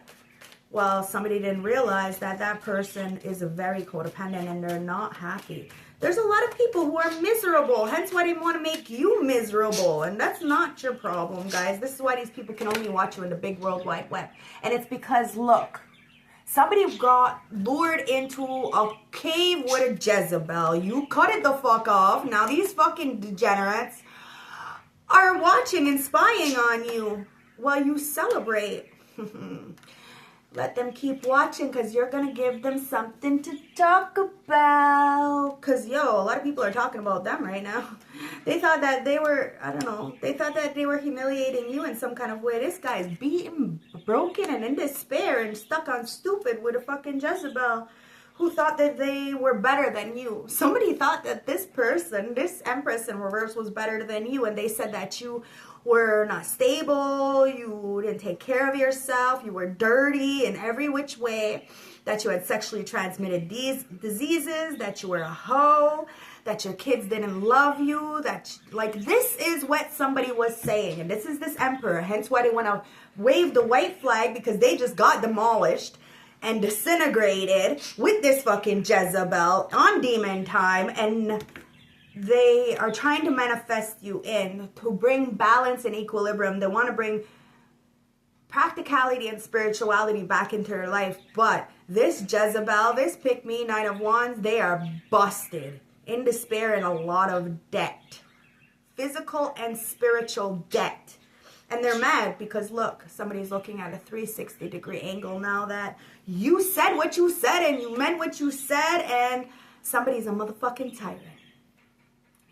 Well, somebody didn't realize that that person is very codependent and they're not happy. There's a lot of people who are miserable, hence why they want to make you miserable. And that's not your problem, guys. This is why these people can only watch you in the big World Wide Web. And it's because, look, somebody got lured into a cave with a Jezebel. You cut it the fuck off. Now these fucking degenerates are watching and spying on you while you celebrate. Let them keep watching, because you're going to give them something to talk about. Because, yo, a lot of people are talking about them right now. They thought that they were, I don't know, they thought that they were humiliating you in some kind of way. This guy's beaten, broken, and in despair and stuck on stupid with a fucking Jezebel who thought that they were better than you. Somebody thought that this person, this Empress in reverse, was better than you, and they said that you were not stable, you didn't take care of yourself, you were dirty in every which way, that you had sexually transmitted these diseases, that you were a hoe, that your kids didn't love you, that, like, this is what somebody was saying. And this is this Emperor, hence why they want to wave the white flag, because they just got demolished and disintegrated with this fucking Jezebel on demon time, and they are trying to manifest you in to bring balance and equilibrium. They want to bring practicality and spirituality back into your life. But this Jezebel, this pick-me, Knight of Wands, they are busted, in despair, and a lot of debt. Physical and spiritual debt. And they're mad because, look, somebody's looking at a 360-degree angle now that you said what you said and you meant what you said, and somebody's a motherfucking tyrant.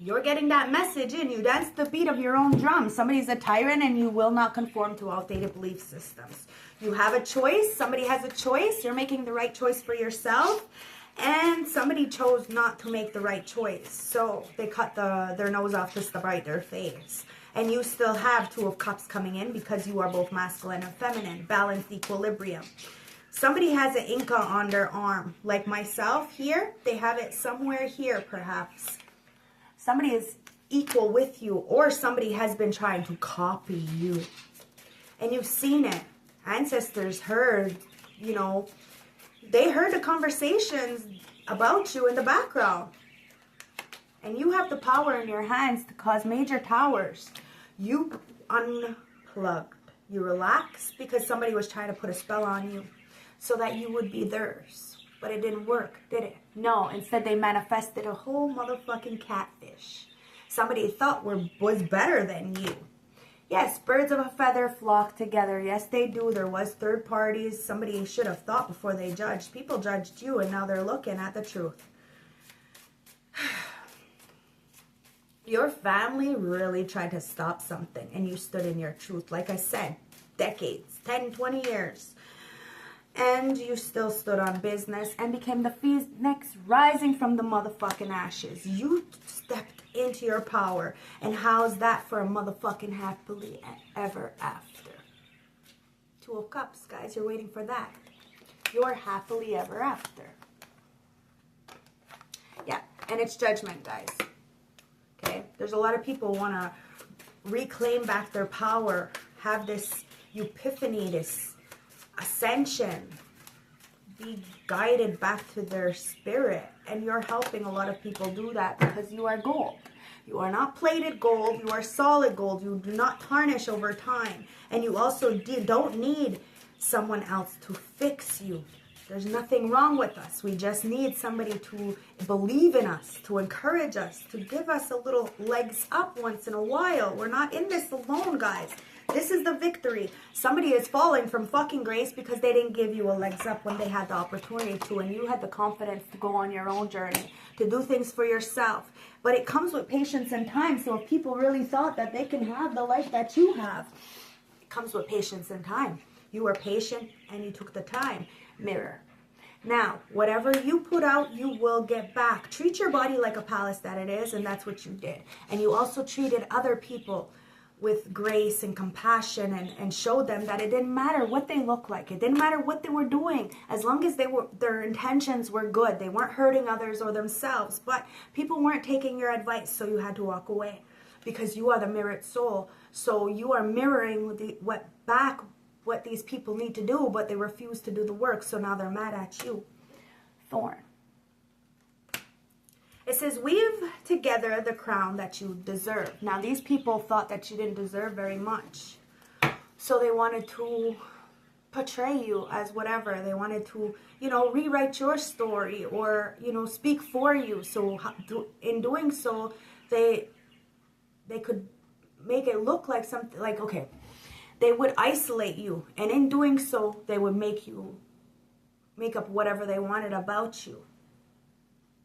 You're getting that message in you. That's the beat of your own drum. Somebody's a tyrant and you will not conform to outdated belief systems. You have a choice. Somebody has a choice. You're making the right choice for yourself. And somebody chose not to make the right choice. So they cut their nose off just to bite their face. And you still have 2 of Cups coming in because you are both masculine and feminine. Balanced equilibrium. Somebody has an Inca on their arm. Like myself here. They have it somewhere here perhaps. Somebody is equal with you, or somebody has been trying to copy you. And you've seen it. Ancestors heard, you know, they heard the conversations about you in the background. And you have the power in your hands to cause major towers. You unplugged. You relaxed because somebody was trying to put a spell on you so that you would be theirs. But it didn't work, did it? No, instead they manifested a whole motherfucking catfish. Somebody thought was better than you. Yes, birds of a feather flock together. Yes, they do. There was third parties. Somebody should have thought before they judged. People judged you, and now they're looking at the truth. Your family really tried to stop something, and you stood in your truth. Like I said, decades, 10, 20 years. And you still stood on business and became the phoenix rising from the motherfucking ashes. You stepped into your power. And how's that for a motherfucking happily ever after? 2 of Cups, guys. You're waiting for that. You're happily ever after. Yeah, and it's judgment, guys. okay? There's a lot of people want to reclaim back their power, have this epiphany, this ascension, be guided back to their spirit. And you're helping a lot of people do that because you are gold. You are not plated gold. You are solid gold. You do not tarnish over time. And you also don't need someone else to fix you. There's nothing wrong with us. We just need somebody to believe in us, to encourage us, to give us a little legs up once in a while. We're not in this alone, guys. This is the victory. Somebody is falling from fucking grace because they didn't give you a legs up when they had the opportunity to, and you had the confidence to go on your own journey, to do things for yourself. But it comes with patience and time. So if people really thought that they can have the life that you have, it comes with patience and time. You were patient and you took the time. Mirror. Now, whatever you put out, you will get back. Treat your body like a palace that it is, and that's what you did. And you also treated other people with grace and compassion, and showed them that it didn't matter what they looked like. It didn't matter what they were doing, as long as their intentions were good. They weren't hurting others or themselves, but people weren't taking your advice, so you had to walk away because you are the mirrored soul. So you are mirroring what these people need to do, but they refuse to do the work, so now they're mad at you. Thorn. It says, weave together the crown that you deserve. Now, these people thought that you didn't deserve very much. So they wanted to portray you as whatever. They wanted to, rewrite your story or, speak for you. So in doing so, they could make it look like something like, okay, they would isolate you. And in doing so, they would make up whatever they wanted about you.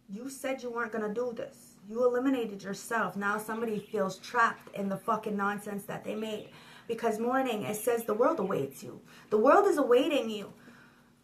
You said you weren't going to do this. You eliminated yourself. Now somebody feels trapped in the fucking nonsense that they made. Because morning, it says the world awaits you. The world is awaiting you.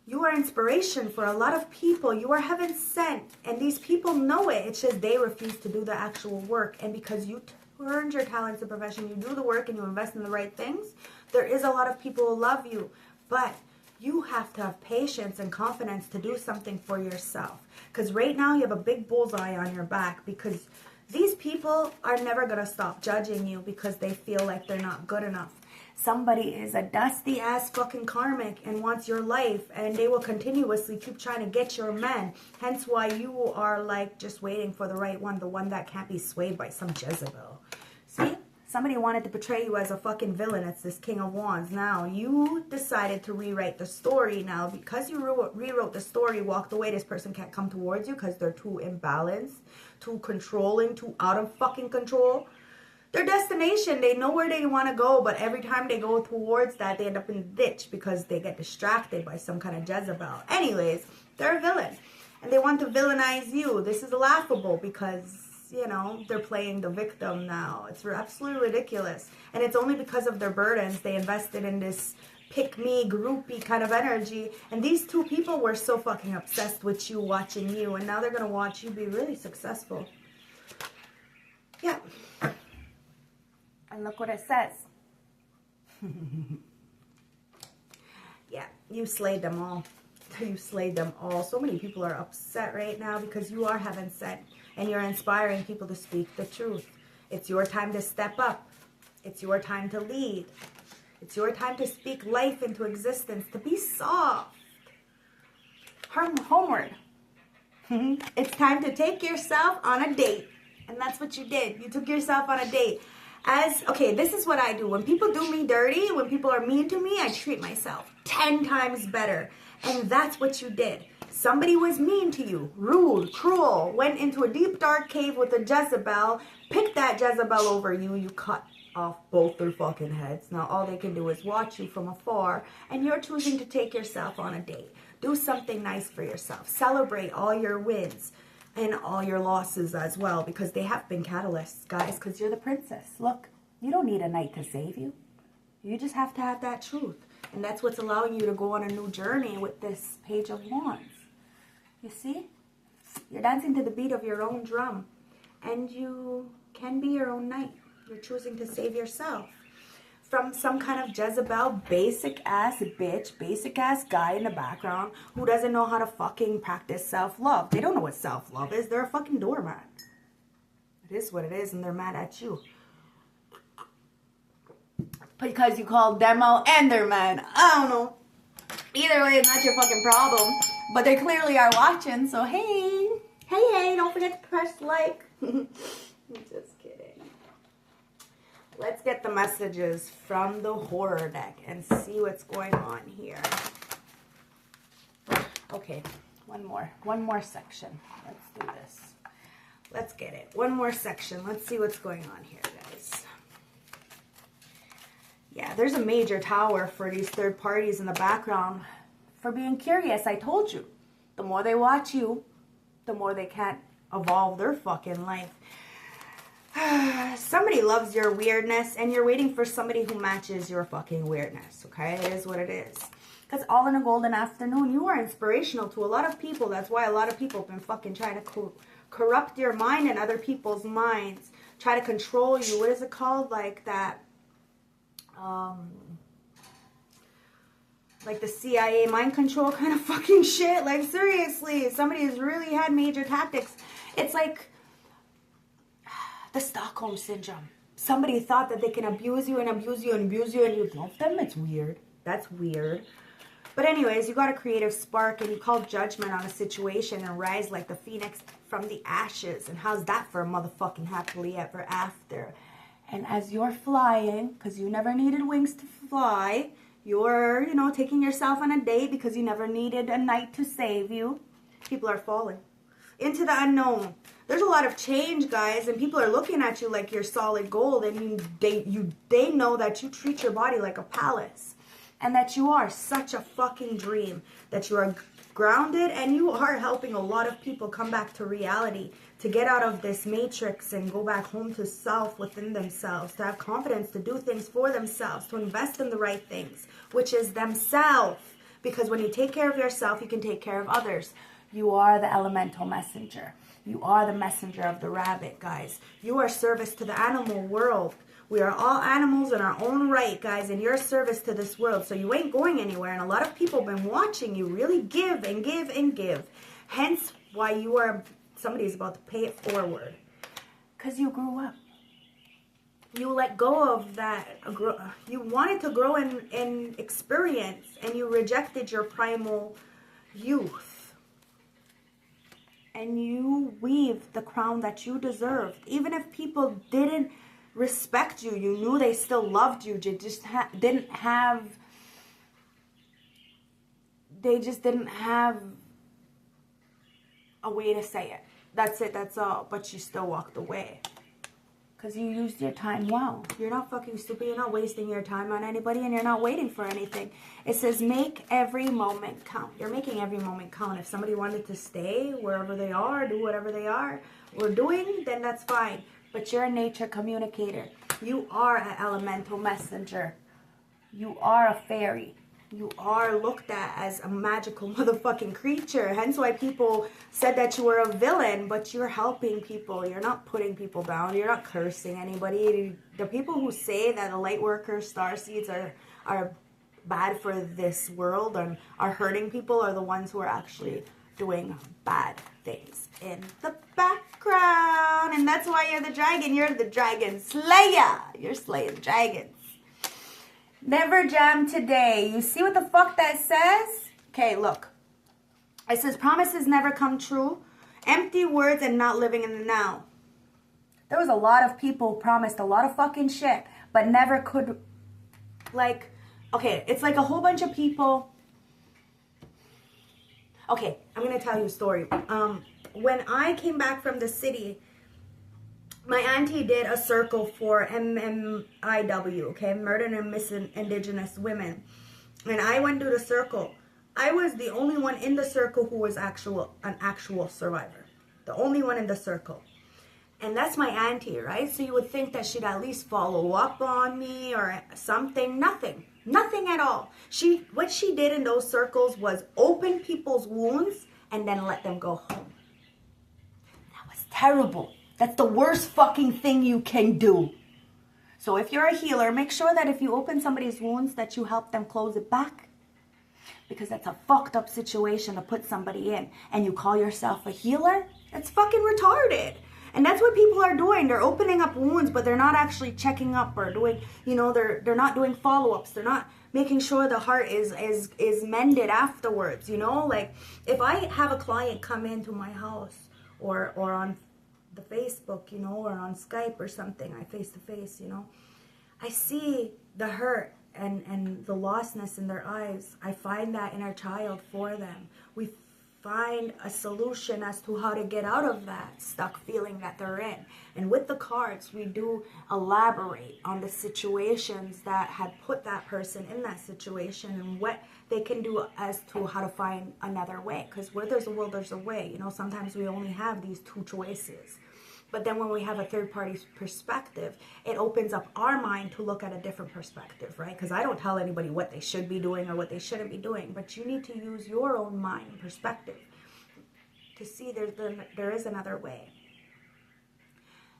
You are inspiration for a lot of people. You are heaven sent. And these people know it. It's just they refuse to do the actual work. And because you turned your talents and profession, you do the work and you invest in the right things, there is a lot of people who love you. But you have to have patience and confidence to do something for yourself. Because right now you have a big bullseye on your back, because these people are never going to stop judging you because they feel like they're not good enough. Somebody is a dusty ass fucking karmic and wants your life, and they will continuously keep trying to get your men. Hence why you are like just waiting for the right one, the one that can't be swayed by some Jezebel. See? Somebody wanted to portray you as a fucking villain. It's this King of Wands. Now, you decided to rewrite the story. Now, because you rewrote the story, walked away, this person can't come towards you because they're too imbalanced, too controlling, too out of fucking control. Their destination, they know where they want to go, but every time they go towards that, they end up in the ditch because they get distracted by some kind of Jezebel. Anyways, they're a villain, and they want to villainize you. This is laughable because they're playing the victim now. It's absolutely ridiculous. And it's only because of their burdens they invested in this pick-me, groupie kind of energy. And these two people were so fucking obsessed with you, watching you. And now they're going to watch you be really successful. Yeah. And look what it says. Yeah, you slayed them all. You slayed them all. So many people are upset right now because you are heaven sent. And you're inspiring people to speak the truth. It's your time to step up. It's your time to lead. It's your time to speak life into existence, to be soft. Homeward. It's time to take yourself on a date. And that's what you did. You took yourself on a date. Okay, this is what I do. When people do me dirty, when people are mean to me, I treat myself 10 times better. And that's what you did. Somebody was mean to you, rude, cruel, went into a deep dark cave with a Jezebel, picked that Jezebel over you, you cut off both their fucking heads. Now all they can do is watch you from afar, and you're choosing to take yourself on a date. Do something nice for yourself. Celebrate all your wins and all your losses as well, because they have been catalysts, guys, because you're the princess. Look, you don't need a knight to save you. You just have to have that truth. And that's what's allowing you to go on a new journey with this Page of Wands. You see? You're dancing to the beat of your own drum. And you can be your own knight. You're choosing to save yourself from some kind of Jezebel, basic-ass bitch, basic-ass guy in the background who doesn't know how to fucking practice self-love. They don't know what self-love is. They're a fucking doormat. It is what it is, and they're mad at you. Because you called them out and they're mad. I don't know. Either way, it's not your fucking problem. But they clearly are watching, so hey. Hey, don't forget to press like. Just kidding. Let's get the messages from the horror deck and see what's going on here. Okay, one more section. Let's do this. Let's get it. One more section. Let's see what's going on here, guys. Yeah, there's a major tower for these third parties in the background for being curious. I told you. The more they watch you, the more they can't evolve their fucking life. Somebody loves your weirdness, and you're waiting for somebody who matches your fucking weirdness, okay? It is what it is. Because all in a golden afternoon, you are inspirational to a lot of people. That's why a lot of people have been fucking trying to corrupt your mind and other people's minds. Try to control you. What is it called? Like that, like the CIA mind control kind of fucking shit. Like, seriously, somebody has really had major tactics. It's like the Stockholm Syndrome. Somebody thought that they can abuse you and abuse you and abuse you and you love them. It's weird. That's weird. But anyways, you got a creative spark and you call judgment on a situation and rise like the phoenix from the ashes. And how's that for a motherfucking happily ever after? And as you're flying, because you never needed wings to fly, you're, you know, taking yourself on a date because you never needed a knight to save you. People are falling into the unknown. There's a lot of change, guys, and people are looking at you like you're solid gold, and they know that you treat your body like a palace, and that you are such a fucking dream, that you are grounded, and you are helping a lot of people come back to reality, to get out of this matrix and go back home to self within themselves, to have confidence to do things for themselves, to invest in the right things, which is themselves. Because when you take care of yourself, you can take care of others. You are the elemental messenger. You are the messenger of the rabbit, guys. You are service to the animal world. We are all animals in our own right, guys, and you're service to this world. So you ain't going anywhere. And a lot of people have been watching you really give and give and give. Hence why you are, somebody's about to pay it forward. Because you grew up. You let go of that. You wanted to grow in experience, and you rejected your primal youth. And you weave the crown that you deserved. Even if people didn't respect you, you knew they still loved you. They just didn't have a way to say it. That's it, that's all. But you still walked away. Because you used your time well. You're not fucking stupid. You're not wasting your time on anybody, and you're not waiting for anything. It says make every moment count. You're making every moment count. If somebody wanted to stay wherever they are, do whatever they are or doing, then that's fine. But you're a nature communicator. You are an elemental messenger. You are a fairy. You are looked at as a magical motherfucking creature. Hence why people said that you were a villain, but you're helping people. You're not putting people down. You're not cursing anybody. The people who say that the light workers, starseeds are bad for this world and are hurting people are the ones who are actually doing bad things in the background. And that's why you're the dragon. You're the dragon slayer. You're slaying dragons. Never jam today. You see what the fuck that says? Okay, look. It says promises never come true. Empty words and not living in the now. There was a lot of people who promised a lot of fucking shit, but never could, like, okay, it's like a whole bunch of people. Okay, I'm going to tell you a story. When I came back from the city, my auntie did a circle for MMIW, okay, Murdered and Missing Indigenous Women. And I went to the circle. I was the only one in the circle who was an actual survivor. The only one in the circle. And that's my auntie, right? So you would think that she'd at least follow up on me or something. Nothing. Nothing at all. What she did in those circles was open people's wounds and then let them go home. That was terrible. That's the worst fucking thing you can do. So if you're a healer, make sure that if you open somebody's wounds that you help them close it back. Because that's a fucked up situation to put somebody in. And you call yourself a healer? That's fucking retarded. And that's what people are doing. They're opening up wounds, but they're not actually checking up or doing, you know, they're not doing follow-ups. They're not making sure the heart is mended afterwards, you know? Like, if I have a client come into my house or on the Facebook, you know, or on Skype or something, I face-to-face, you know, I see the hurt and the lostness in their eyes. I find that inner child for them. We find a solution as to how to get out of that stuck feeling that they're in. And with the cards, we do elaborate on the situations that had put that person in that situation and what they can do as to how to find another way. Because where there's a will, there's a way. You know, sometimes we only have these two choices. But then when we have a third party perspective, it opens up our mind to look at a different perspective, right? Because I don't tell anybody what they should be doing or what they shouldn't be doing, but you need to use your own mind and perspective to see there is another way.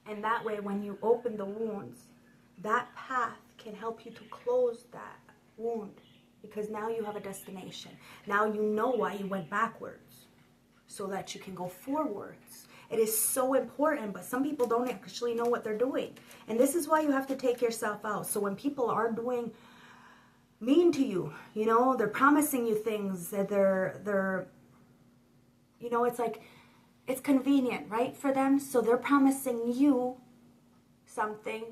And that way, when you open the wounds, that path can help you to close that wound, because now you have a destination. Now you know why you went backwards, so that you can go forwards. It is so important, but some people don't actually know what they're doing. And this is why you have to take yourself out. So when people are doing mean to you, you know, they're promising you things, that they're, you know, it's like, it's convenient, right, for them. So they're promising you something,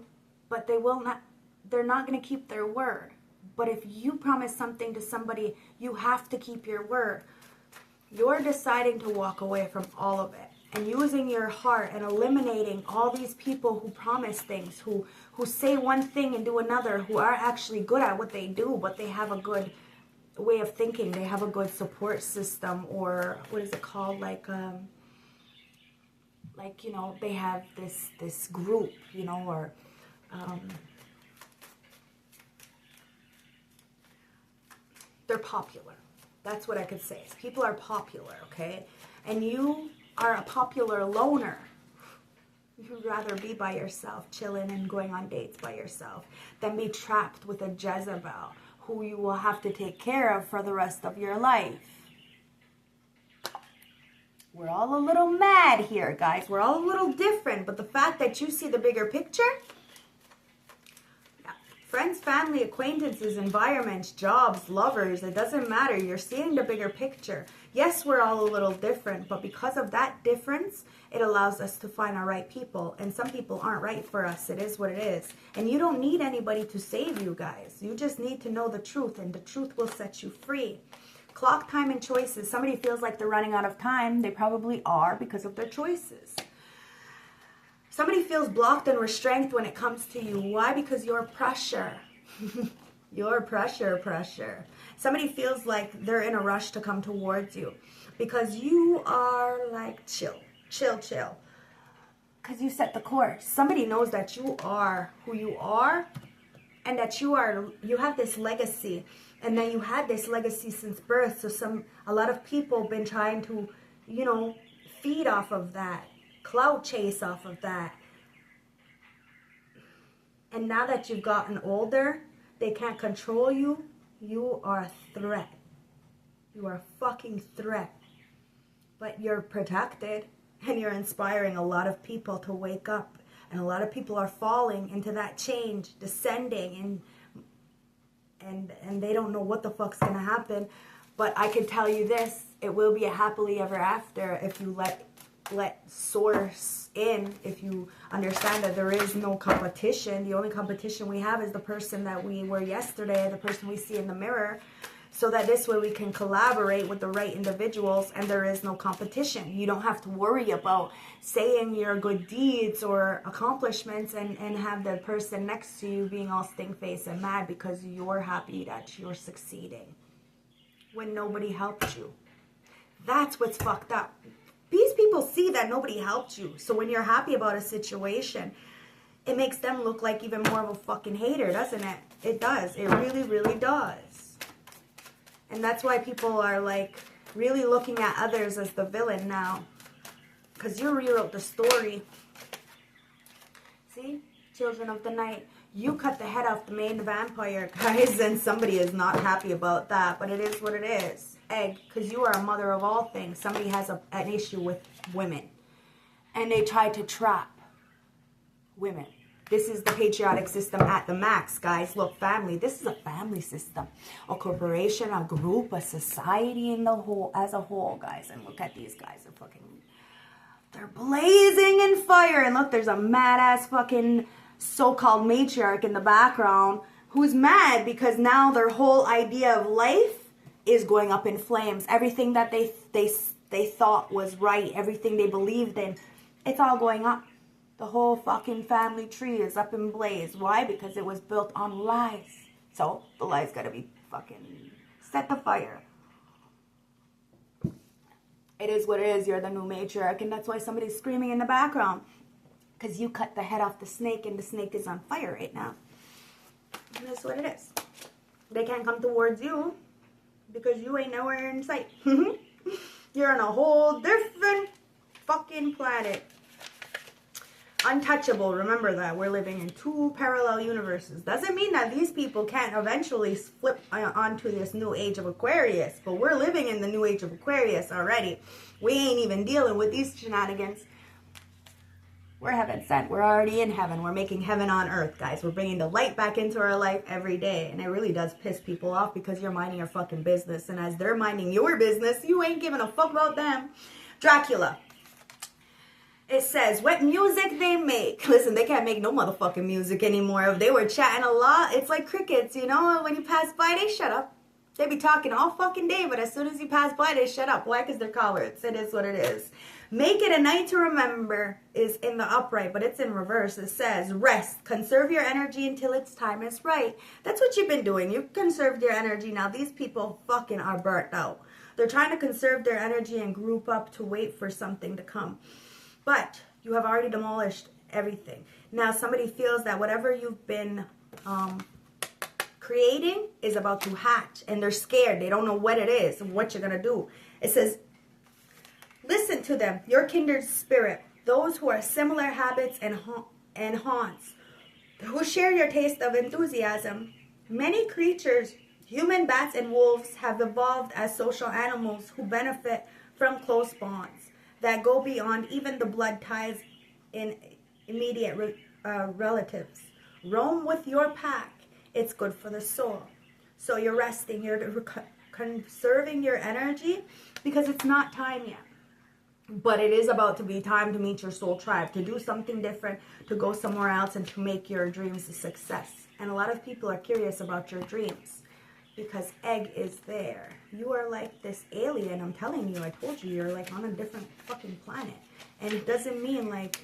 but they're not going to keep their word. But if you promise something to somebody, you have to keep your word. You're deciding to walk away from all of it. And using your heart and eliminating all these people who promise things, who say one thing and do another, who are actually good at what they do, but they have a good way of thinking. They have a good support system, or what is it called? Like, you know, they have this group, you know, or they're popular. That's what I could say. People are popular, okay? And you are a popular loner. You'd rather be by yourself, chilling and going on dates by yourself, than be trapped with a Jezebel who you will have to take care of for the rest of your life. We're all a little mad here, guys. We're all a little different, but the fact that you see the bigger picture, friends, family, acquaintances, environments, jobs, lovers, it doesn't matter. You're seeing the bigger picture. Yes, we're all a little different, but because of that difference, it allows us to find our right people. And some people aren't right for us. It is what it is. And you don't need anybody to save you, guys. You just need to know the truth, and the truth will set you free. Clock, time, and choices. Somebody feels like they're running out of time. They probably are, because of their choices. Somebody feels blocked and restrained when it comes to you. Why? Because you're pressure. You're pressure. Somebody feels like they're in a rush to come towards you because you are like chill. Because you set the course. Somebody knows that you are who you are, and that you have this legacy, and that you had this legacy since birth. So a lot of people been trying to, you know, feed off of that, clout chase off of that. And now that you've gotten older, they can't control you. You are a threat. You are a fucking threat. But you're protected, and you're inspiring a lot of people to wake up. And a lot of people are falling into that change, descending, and they don't know what the fuck's gonna happen. But I can tell you this, it will be a happily ever after if you let source in, if you understand that there is no competition. The only competition we have is the person that we were yesterday, the person we see in the mirror, so that this way we can collaborate with the right individuals, and there is no competition. You don't have to worry about saying your good deeds or accomplishments and have the person next to you being all stink-faced and mad because you're happy that you're succeeding when nobody helped you. That's what's fucked up. These people see that nobody helped you. So when you're happy about a situation, it makes them look like even more of a fucking hater, doesn't it? It does. It really, really does. And that's why people are like really looking at others as the villain now. Because you rewrote the story. See? Children of the Night. You cut the head off the main vampire, guys, and somebody is not happy about that. But it is what it is. Egg, because you are a mother of all things. Somebody has an issue with women. And they try to trap women. This is the patriotic system at the max, guys. Look, family. This is a family system. A corporation, a group, a society in the whole, as a whole, guys. And look at these guys. They're blazing in fire. And look, there's a mad-ass fucking so-called matriarch in the background who's mad because now their whole idea of life is going up in flames. Everything that they thought was right, everything they believed in, it's all going up. The whole fucking family tree is up in blaze. Why? Because it was built on lies. So the lies gotta be fucking set to fire. It is what it is. You're the new matriarch, and that's why somebody's screaming in the background. Because you cut the head off the snake, and the snake is on fire right now. And that's what it is. They can't come towards you because you ain't nowhere in sight. You're on a whole different fucking planet. Untouchable. Remember that. We're living in two parallel universes. Doesn't mean that these people can't eventually flip onto this new age of Aquarius. But we're living in the new age of Aquarius already. We ain't even dealing with these shenanigans. We're heaven sent. We're already in heaven. We're making heaven on earth, guys. We're bringing the light back into our life every day. And it really does piss people off because you're minding your fucking business. And as they're minding your business, you ain't giving a fuck about them. Dracula. It says, what music they make. Listen, they can't make no motherfucking music anymore. If they were chatting a lot, it's like crickets, you know? When you pass by, they shut up. They be talking all fucking day, but as soon as you pass by, they shut up. Why? Because they're cowards. It is what it is. Make it a night to remember is in the upright, but it's in reverse. It says, rest. Conserve your energy until its time is right. That's what you've been doing. You've conserved your energy. Now, these people fucking are burnt out. They're trying to conserve their energy and group up to wait for something to come. But you have already demolished everything. Now somebody feels that whatever you've been creating is about to hatch. And they're scared. They don't know what it is and what you're going to do. It says, listen to them, your kindred spirit. Those who are similar habits and haunts. Who share your taste of enthusiasm. Many creatures, human, bats, and wolves have evolved as social animals who benefit from close bonds that go beyond even the blood ties in immediate relatives. Roam with your pack. It's good for the soul. So you're resting. You're conserving your energy because it's not time yet. But it is about to be time to meet your soul tribe, to do something different, to go somewhere else, and to make your dreams a success. And a lot of people are curious about your dreams. Because egg is there. You are like this alien. I'm telling you, I told you, you're like on a different fucking planet. And it doesn't mean like,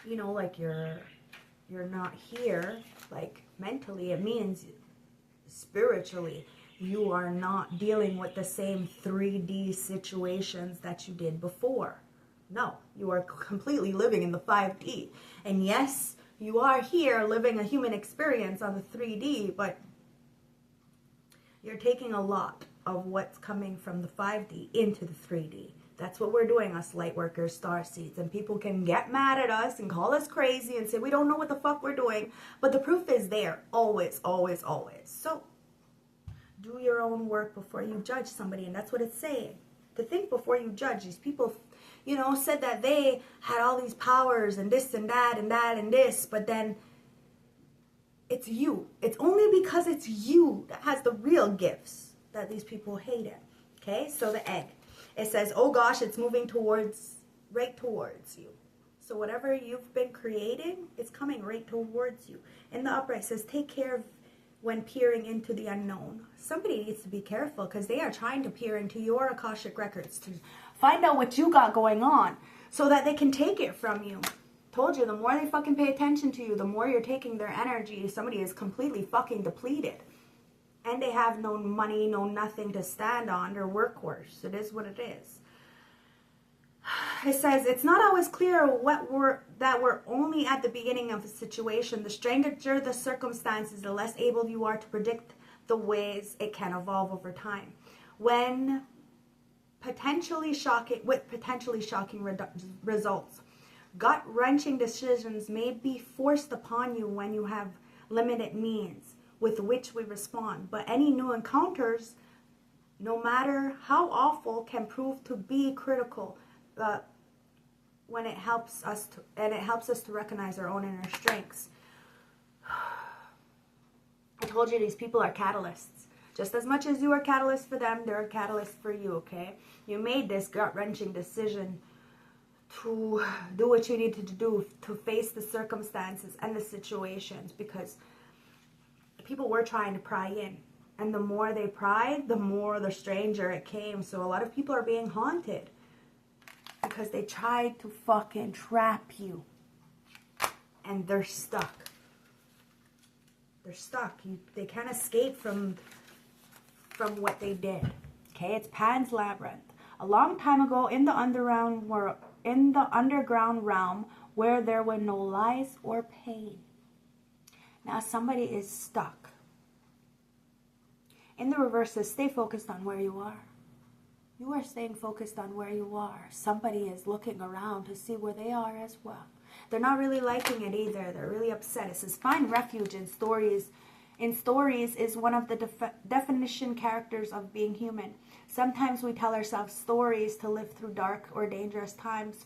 you know, like you're not here, like mentally. It means spiritually, you are not dealing with the same 3D situations that you did before. No, you are completely living in the 5D. And yes, you are here living a human experience on the 3D, but you're taking a lot of what's coming from the 5D into the 3D. That's what we're doing, us light workers, star seeds. And people can get mad at us and call us crazy and say we don't know what the fuck we're doing. But the proof is there. Always, always, always. So, do your own work before you judge somebody. And that's what it's saying. To think before you judge. These people, you know, said that they had all these powers and this and that and that and this. But then it's you. It's only because it's you that has the real gifts that these people hate it. Okay, so the egg. It says, oh gosh, it's moving right towards you. So whatever you've been creating, it's coming right towards you. In the upright, it says, take care of when peering into the unknown. Somebody needs to be careful because they are trying to peer into your Akashic records to find out what you got going on so that they can take it from you. Told you, the more they fucking pay attention to you, the more you're taking their energy. Somebody is completely fucking depleted. And they have no money, no nothing to stand on. Their workhorse. It is what it is. It says, it's not always clear that we're only at the beginning of a situation. The stranger the circumstances, the less able you are to predict the ways it can evolve over time. With potentially shocking results. Gut-wrenching decisions may be forced upon you when you have limited means with which we respond. But any new encounters, no matter how awful, can prove to be critical. when it helps us to, and it helps us to recognize our own inner strengths. I told you these people are catalysts. Just as much as you are a catalyst for them, they're a catalyst for you, okay? You made this gut-wrenching decision to do what you needed to do, to face the circumstances and the situations, because people were trying to pry in. And the more they pried, the more the stranger it came. So a lot of people are being haunted because they tried to fucking trap you. And they're stuck. They're stuck. They can't escape from what they did. Okay, it's Pan's Labyrinth. A long time ago in the underground realm where there were no lies or pain. Now somebody is stuck. In the reverse says, stay focused on where you are. You are staying focused on where you are. Somebody is looking around to see where they are as well. They're not really liking it either. They're really upset. It says, find refuge in stories. In stories is one of the definition characters of being human. Sometimes we tell ourselves stories to live through dark or dangerous times.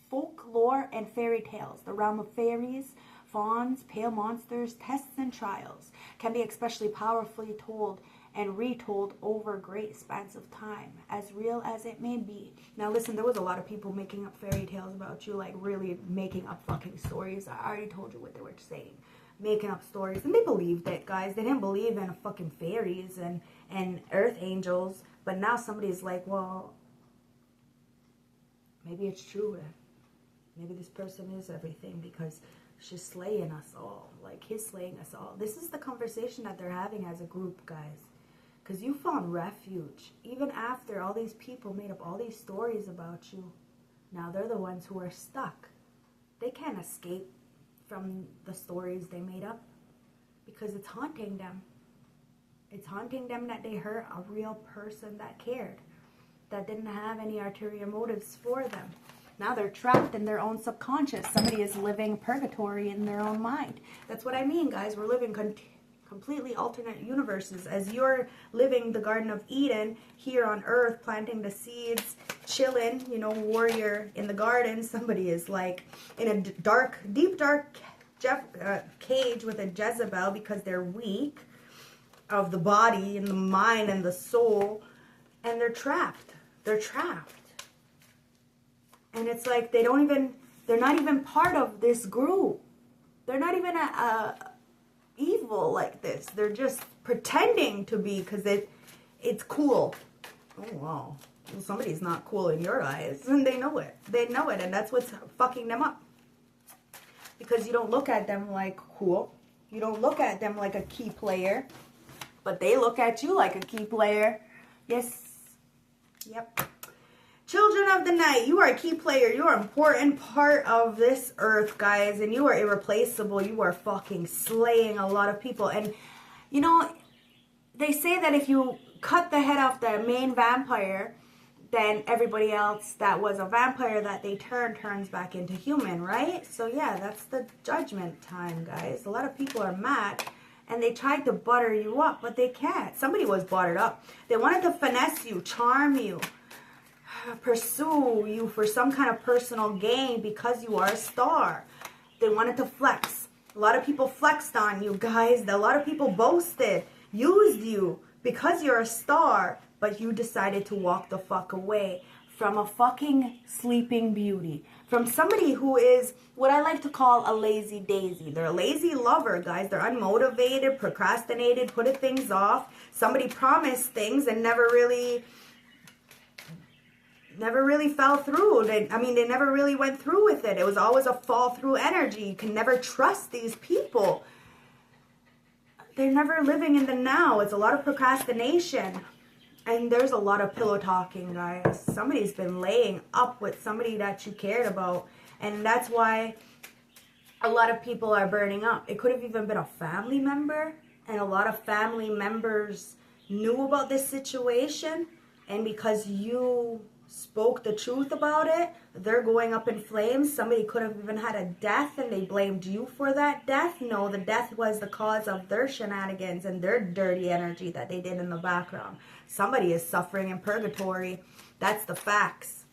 Folklore and fairy tales, the realm of fairies, fauns, pale monsters, tests and trials, can be especially powerfully told and retold over great spans of time, as real as it may be. Now listen, there was a lot of people making up fairy tales about you, like really making up fucking stories. I already told you what they were saying. Making up stories. And they believed it, guys. They didn't believe in fucking fairies and earth angels. But now somebody's like, well, maybe it's true. Maybe this person is everything because she's slaying us all. Like, he's slaying us all. This is the conversation that they're having as a group, guys. Because you found refuge. Even after all these people made up all these stories about you. Now they're the ones who are stuck. They can't escape from the stories they made up because it's haunting them. It's haunting them that they hurt a real person that cared, that didn't have any ulterior motives for them. Now they're trapped in their own subconscious. Somebody is living purgatory in their own mind. That's what I mean, guys. We're living completely alternate universes. As you're living the Garden of Eden here on Earth, planting the seeds, chilling, you know, warrior in the garden. Somebody is like in a deep dark cage with a Jezebel because they're weak of the body and the mind and the soul, and they're trapped. They're trapped. And it's like they're not even part of this group. They're not even evil like this. They're just pretending to be because it's cool. Oh, wow. Well, somebody's not cool in your eyes. And they know it. They know it. And that's what's fucking them up. Because you don't look at them like cool. You don't look at them like a key player. But they look at you like a key player. Yes. Yep. Children of the night, you are a key player. You are an important part of this earth, guys. And you are irreplaceable. You are fucking slaying a lot of people. And, you know, they say that if you cut the head off the main vampire, then everybody else that was a vampire that they turns back into human, right? So, yeah, that's the judgment time, guys. A lot of people are mad. And they tried to butter you up, but they can't. Somebody was buttered up. They wanted to finesse you, charm you, pursue you for some kind of personal gain because you are a star. They wanted to flex. A lot of people flexed on you, guys. A lot of people boasted, used you because you're a star, but you decided to walk the fuck away from a fucking sleeping beauty, from somebody who is what I like to call a lazy daisy. They're a lazy lover, guys. They're unmotivated, procrastinated, put things off. Somebody promised things and never really fell through. They never really went through with it. It was always a fall through energy. You can never trust these people. They're never living in the now. It's a lot of procrastination. And there's a lot of pillow talking, guys. Somebody's been laying up with somebody that you cared about. And that's why a lot of people are burning up. It could have even been a family member. And a lot of family members knew about this situation. And because you spoke the truth about it, they're going up in flames. Somebody could have even had a death and they blamed you for that death. No, the death was the cause of their shenanigans and their dirty energy that they did in the background. Somebody is suffering in purgatory. That's the facts.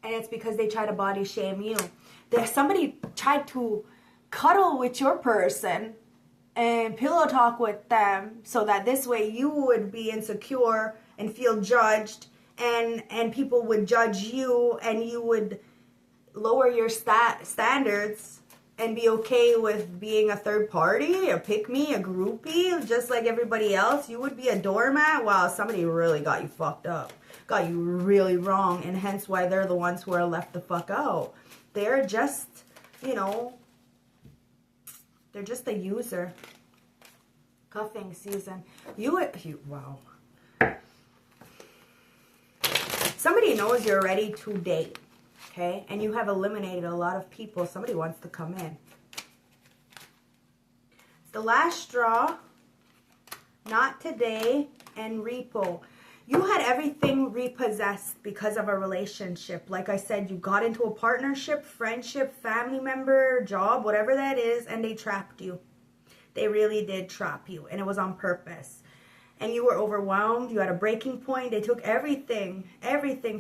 And it's because they try to body shame you. There's somebody tried to cuddle with your person and pillow talk with them so that this way you would be insecure and feel judged, and people would judge you, and you would lower your standards and be okay with being a third party, a pick-me, a groupie, just like everybody else. You would be a doormat. Wow, somebody really got you fucked up. Got you really wrong, and hence why they're the ones who are left the fuck out. They're just, you know, they're just a user. Cuffing season. Wow. Somebody knows you're ready to date, okay? And you have eliminated a lot of people. Somebody wants to come in. It's the last straw. Not today. And repo. You had everything repossessed because of a relationship. Like I said, you got into a partnership, friendship, family member, job, whatever that is, and they trapped you. They really did trap you, and it was on purpose. And you were overwhelmed. You had a breaking point. They took everything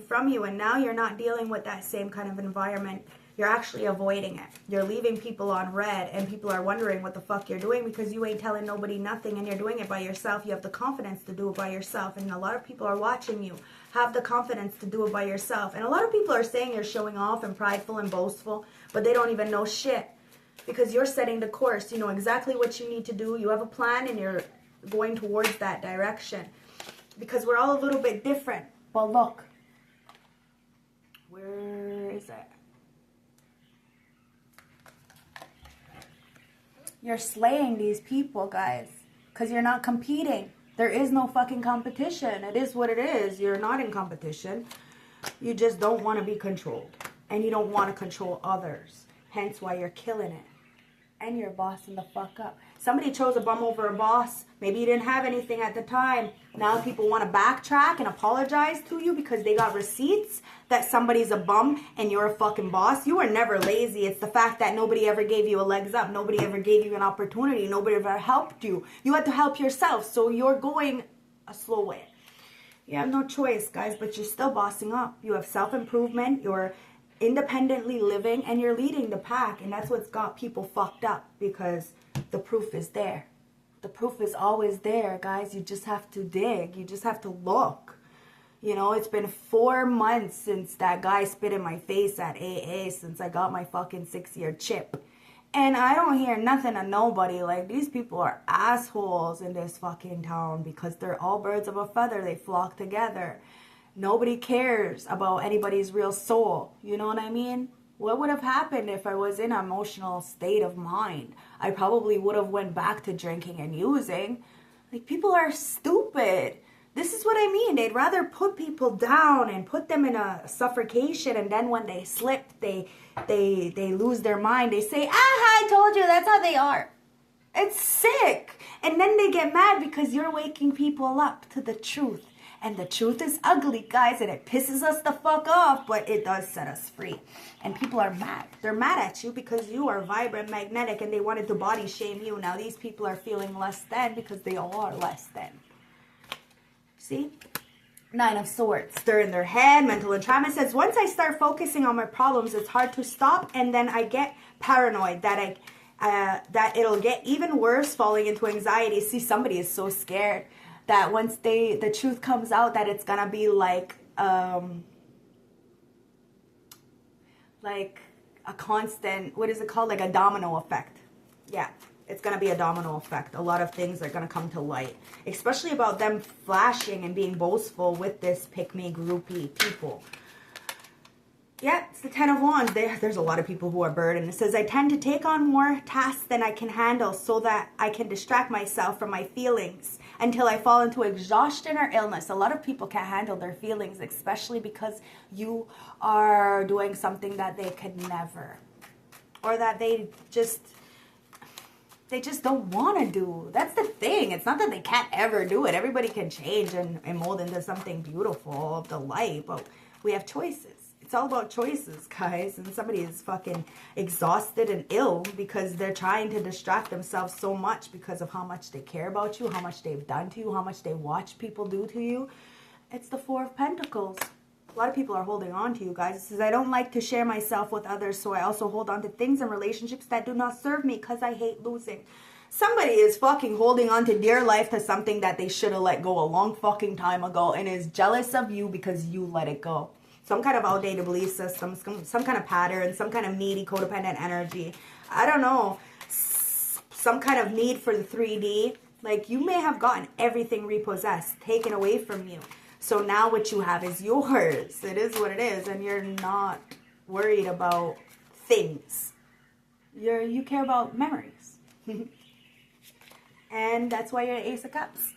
from you, and now you're not dealing with that same kind of environment. You're actually avoiding it. You're leaving people on red, and people are wondering what the fuck you're doing because you ain't telling nobody nothing, and you're doing it by yourself. You have the confidence to do it by yourself, and a lot of people are watching you. Have the confidence to do it by yourself. And a lot of people are saying you're showing off and prideful and boastful, but they don't even know shit because you're setting the course. You know exactly what you need to do. You have a plan, and you're going towards that direction because we're all a little bit different. But look, where is it? You're slaying these people, guys, because you're not competing. There is no fucking competition. It is what it is. You're not in competition. You just don't want to be controlled, and you don't want to control others. Hence why you're killing it. And you're bossing the fuck up. Somebody chose a bum over a boss. Maybe you didn't have anything at the time. Now people want to backtrack and apologize to you because they got receipts that somebody's a bum and you're a fucking boss. You were never lazy. It's the fact that nobody ever gave you a legs up. Nobody ever gave you an opportunity. Nobody ever helped you. You had to help yourself. So you're going a slow way. You have no choice, guys, but you're still bossing up. You have self-improvement. You're independently living, and you're leading the pack, and that's what's got people fucked up because the proof is there. The proof is always there, guys. You just have to dig. You just have to look. You know, it's been 4 months since that guy spit in my face at AA, since I got my fucking 6-year chip. And I don't hear nothing of nobody. Like, these people are assholes in this fucking town because they're all birds of a feather. They flock together. Nobody cares about anybody's real soul. You know what I mean? What would have happened if I was in an emotional state of mind? I probably would have went back to drinking and using. Like, people are stupid. This is what I mean. They'd rather put people down and put them in a suffocation, and then when they slip, they lose their mind. They say, I told you, that's how they are. It's sick. And then they get mad because you're waking people up to the truth. And the truth is ugly, guys, and it pisses us the fuck off, but it does set us free. And people are mad. They're mad at you because you are vibrant, magnetic, and they wanted to body shame you. Now these people are feeling less than because they all are less than. See? 9 of Swords. Stir in their head. Mental entrapment says, once I start focusing on my problems, it's hard to stop, and then I get paranoid that that it'll get even worse, falling into anxiety. See, somebody is so scared that once the truth comes out, that it's gonna be like a constant, what is it called? Like a domino effect. Yeah, it's gonna be a domino effect. A lot of things are gonna come to light, especially about them flashing and being boastful with this pick-me groupie people. Yeah, it's the 10 of Wands. There's a lot of people who are burdened. It says, I tend to take on more tasks than I can handle so that I can distract myself from my feelings until I fall into exhaustion or illness. A lot of people can't handle their feelings, especially because you are doing something that they could never. Or that they just don't want to do. That's the thing. It's not that they can't ever do it. Everybody can change and mold into something beautiful of the light, but we have choices. It's all about choices, guys. And somebody is fucking exhausted and ill because they're trying to distract themselves so much because of how much they care about you, how much they've done to you, how much they watch people do to you. It's the 4 of Pentacles. A lot of people are holding on to you, guys. It says, I don't like to share myself with others, so I also hold on to things and relationships that do not serve me because I hate losing. Somebody is fucking holding on to dear life to something that they should have let go a long fucking time ago and is jealous of you because you let it go. Some kind of outdated belief system, some kind of pattern, some kind of needy codependent energy. I don't know. Some kind of need for the 3D. Like, you may have gotten everything repossessed, taken away from you. So now what you have is yours. It is what it is, and you're not worried about things. You care about memories. And that's why you're an Ace of Cups.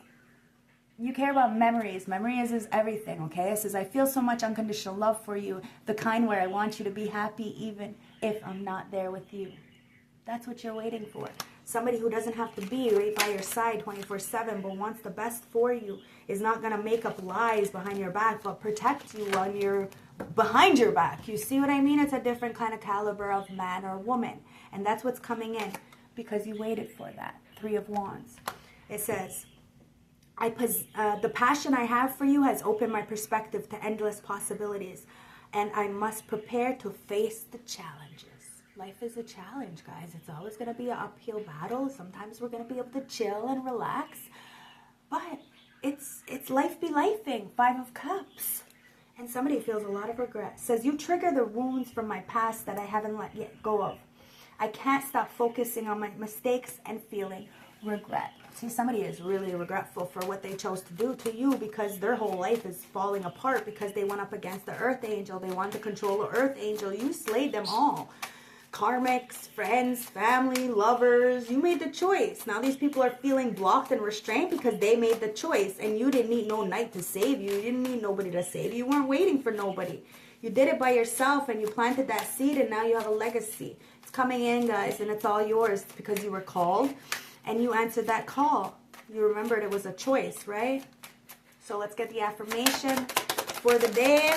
You care about memories. Memories is everything, okay? It says, I feel so much unconditional love for you, the kind where I want you to be happy even if I'm not there with you. That's what you're waiting for. Somebody who doesn't have to be right by your side 24/7, but wants the best for you, is not going to make up lies behind your back, but protect you when you're behind your back. You see what I mean? It's a different kind of caliber of man or woman. And that's what's coming in because you waited for that. 3 of Wands. It says, the passion I have for you has opened my perspective to endless possibilities, and I must prepare to face the challenges. Life is a challenge, guys. It's always going to be an uphill battle. Sometimes we're going to be able to chill and relax, but it's life be lifing. 5 of Cups. And somebody feels a lot of regret. It says, you trigger the wounds from my past that I haven't let yet go of. I can't stop focusing on my mistakes and feeling regret. See, somebody is really regretful for what they chose to do to you because their whole life is falling apart because they went up against the Earth Angel. They wanted to control the Earth Angel. You slayed them all. Karmics, friends, family, lovers. You made the choice. Now these people are feeling blocked and restrained because they made the choice. And you didn't need no knight to save you. You didn't need nobody to save you. You weren't waiting for nobody. You did it by yourself and you planted that seed and now you have a legacy. It's coming in, guys, and it's all yours because you were called and you answered that call. You remembered it was a choice, right? So let's get the affirmation for the day.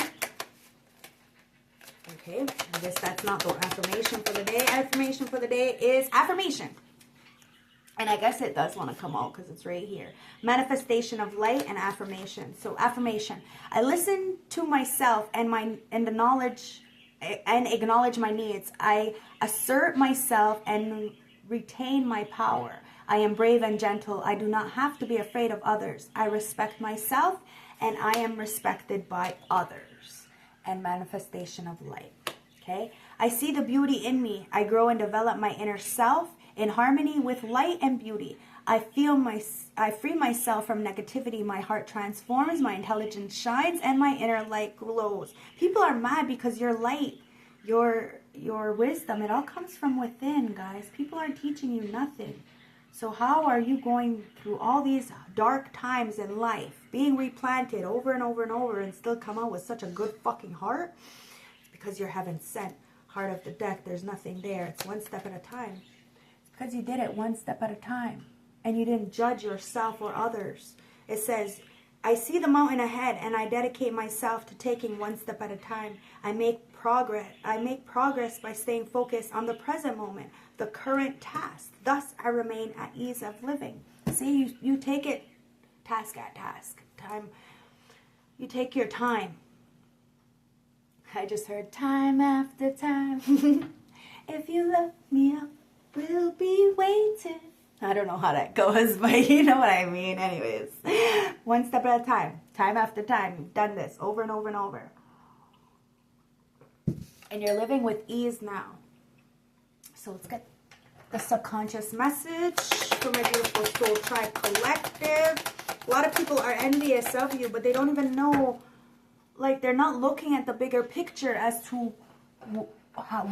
Okay, I guess that's not the affirmation for the day. Affirmation for the day is affirmation. And I guess it does want to come out because it's right here. Manifestation of light and affirmation. So affirmation. I listen to myself and the knowledge and acknowledge my needs. I assert myself and retain my power. I am brave and gentle. I do not have to be afraid of others. I respect myself and I am respected by others. And manifestation of light. Okay? I see the beauty in me. I grow and develop my inner self in harmony with light and beauty. I free myself from negativity. My heart transforms, my intelligence shines, and my inner light glows. People are mad because your light, your wisdom, it all comes from within, guys. People aren't teaching you nothing. So how are you going through all these dark times in life, being replanted over and over and over, and still come out with such a good fucking heart? It's because you're heaven sent. Heart of the deck, there's nothing there. It's one step at a time. It's because you did it one step at a time. And you didn't judge yourself or others. It says, I see the mountain ahead and I dedicate myself to taking one step at a time. I make progress by staying focused on the present moment, the current task. Thus, I remain at ease of living. See, you take it task at task. Time. You take your time. I just heard time after time. If you love me up, we'll be waiting. I don't know how that goes, but you know what I mean. Anyways, one step at a time. Time after time. You've done this over and over and over. And you're living with ease now. So let's get the subconscious message for my beautiful soul tribe collective. A lot of people are envious of you, but they don't even know, like, they're not looking at the bigger picture as to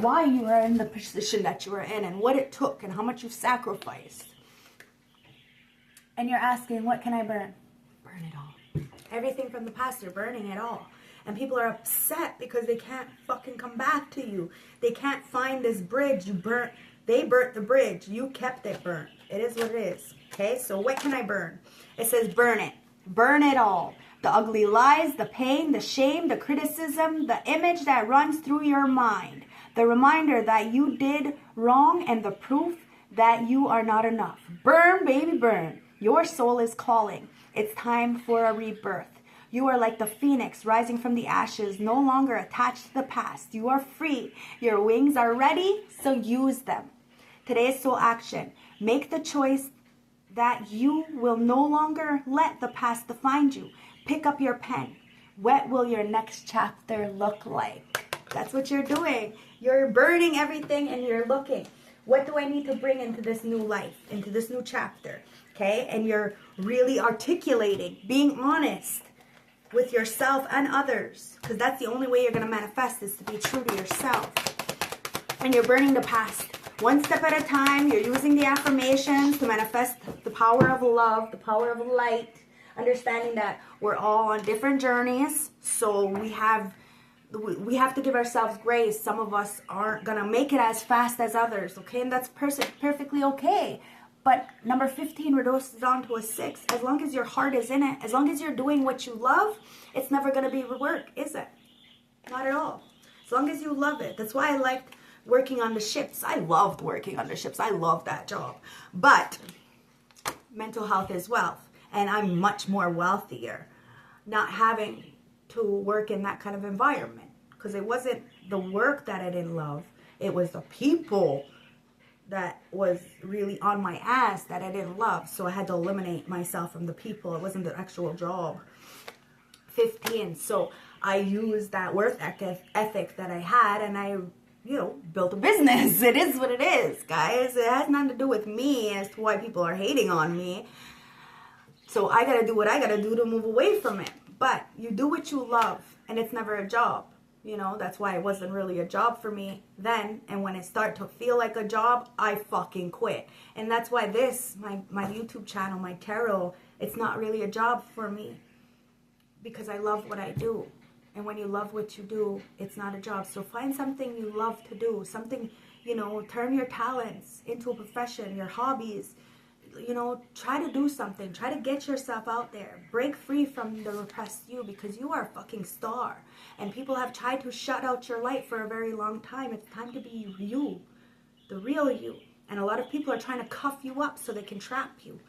why you are in the position that you are in and what it took and how much you've sacrificed. And you're asking, what can I burn? Burn it all. Everything from the past, you're burning it all. And people are upset because they can't fucking come back to you. They can't find this bridge. They burnt the bridge. You kept it burnt. It is what it is. Okay, so what can I burn? It says burn it. Burn it all. The ugly lies, the pain, the shame, the criticism, the image that runs through your mind. The reminder that you did wrong and the proof that you are not enough. Burn, baby, burn. Your soul is calling. It's time for a rebirth. You are like the phoenix rising from the ashes, no longer attached to the past. You are free. Your wings are ready, so use them. Today's soul action. Make the choice that you will no longer let the past define you. Pick up your pen. What will your next chapter look like? That's what you're doing. You're burning everything and you're looking. What do I need to bring into this new life, into this new chapter? Okay? And you're really articulating, being honest with yourself and others. Because that's the only way you're going to manifest, is to be true to yourself. And you're burning the past. One step at a time. You're using the affirmations to manifest the power of love, the power of light. Understanding that we're all on different journeys. So we have to give ourselves grace. Some of us aren't going to make it as fast as others. Okay? And that's perfectly okay. But number 15 reduces down to a 6. As long as your heart is in it, as long as you're doing what you love, it's never going to be work, is it? Not at all. As long as you love it. That's why I liked working on the ships. I loved working on the ships. I loved that job. But mental health is wealth. And I'm much more wealthier not having to work in that kind of environment. Because it wasn't the work that I didn't love. It was the people that was really on my ass that I didn't love. So I had to eliminate myself from the people. It wasn't the actual job. 15. So I used that work ethic that I had, and I, built a business. It is what it is, guys. It has nothing to do with me as to why people are hating on me. So I got to do what I got to do to move away from it. But you do what you love, and it's never a job. That's why it wasn't really a job for me then. And when it started to feel like a job, I fucking quit. And that's why my YouTube channel, my tarot, it's not really a job for me. Because I love what I do. And when you love what you do, it's not a job. So find something you love to do. Something, turn your talents into a profession, your hobbies. Try to do something. Try to get yourself out there. Break free from the repressed you, because you are a fucking star. And people have tried to shut out your light for a very long time. It's time to be you. The real you. And a lot of people are trying to cuff you up so they can trap you.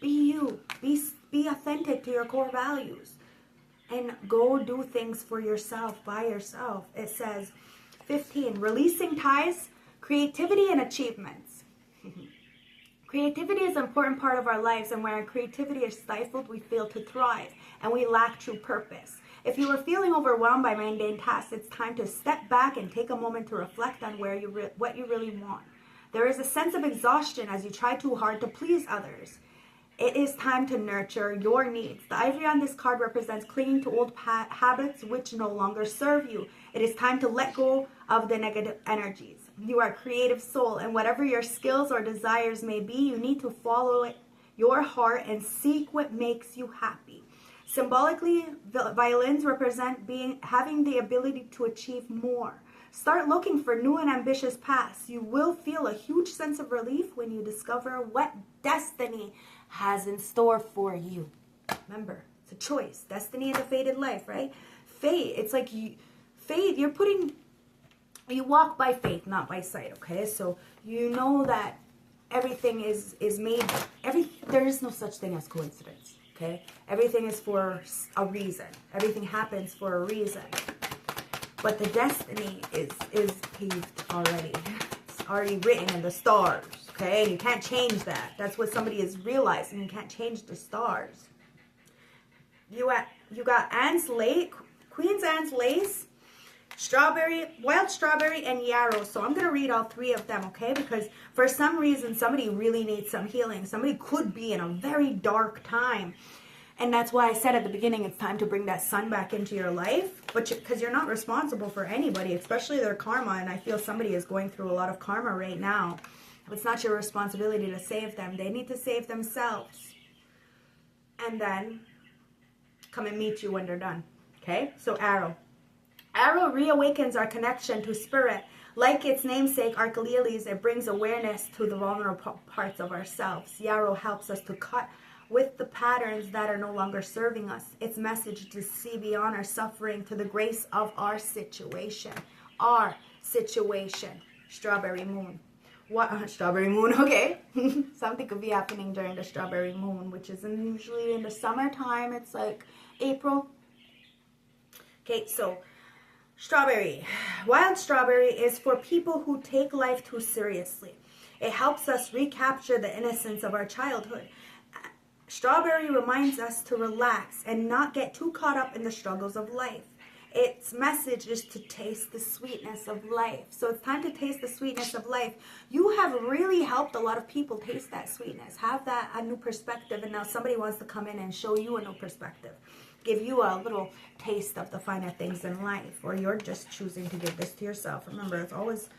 Be you. Be authentic to your core values. And go do things for yourself, by yourself. It says, 15, releasing ties, creativity, and achievements. Creativity is an important part of our lives, and when our creativity is stifled, we fail to thrive, and we lack true purpose. If you are feeling overwhelmed by mundane tasks, it's time to step back and take a moment to reflect on what you really want. There is a sense of exhaustion as you try too hard to please others. It is time to nurture your needs. The ivory on this card represents clinging to old habits which no longer serve you. It is time to let go of the negative energies. You are a creative soul, and whatever your skills or desires may be, you need to follow your heart and seek what makes you happy. Symbolically, violins represent having the ability to achieve more. Start looking for new and ambitious paths. You will feel a huge sense of relief when you discover what destiny has in store for you. Remember, it's a choice. Destiny and a fated life, right? Fate, it's like fate, you walk by faith, not by sight, okay? So you know that everything is made, there is no such thing as coincidence, okay? Everything is for a reason. Everything happens for a reason. But the destiny is paved already. It's already written in the stars, okay? You can't change that. That's what somebody is realizing. You can't change the stars. You got Anne's Lace, Queen's Anne's Lace, strawberry, wild strawberry, and yarrow. So I'm going to read all three of them, okay? Because for some reason, somebody really needs some healing. Somebody could be in a very dark time. And that's why I said at the beginning, it's time to bring that sun back into your life. But because you're not responsible for anybody, especially their karma. And I feel somebody is going through a lot of karma right now. It's not your responsibility to save them. They need to save themselves. And then come and meet you when they're done. Okay? So arrow. Arrow reawakens our connection to spirit. Like its namesake, Archeliles, it brings awareness to the vulnerable parts of ourselves. Yarrow helps us to cut with the patterns that are no longer serving us. Its message to see beyond our suffering to the grace of our situation. Our situation. Strawberry moon. What? Strawberry moon, okay. Something could be happening during the strawberry moon, which is usually in the summertime. It's like April, Okay, so strawberry. Wild strawberry is for people who take life too seriously. It helps us recapture the innocence of our childhood. Strawberry reminds us to relax and not get too caught up in the struggles of life. Its message is to taste the sweetness of life. So it's time to taste the sweetness of life. You have really helped a lot of people taste that sweetness, have that a new perspective, and now somebody wants to come in and show you a new perspective, give you a little taste of the finer things in life, or you're just choosing to give this to yourself. Remember, it's always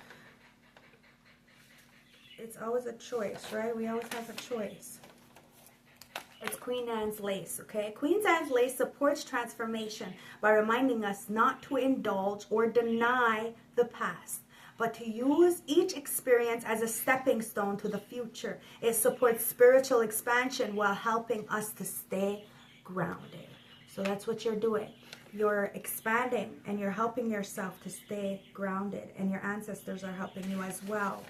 a choice, right? We always have a choice. It's Queen Anne's lace, okay? Queen Anne's lace supports transformation by reminding us not to indulge or deny the past, but to use each experience as a stepping stone to the future. It supports spiritual expansion while helping us to stay grounded. So that's what you're doing. You're expanding and you're helping yourself to stay grounded, and your ancestors are helping you as well.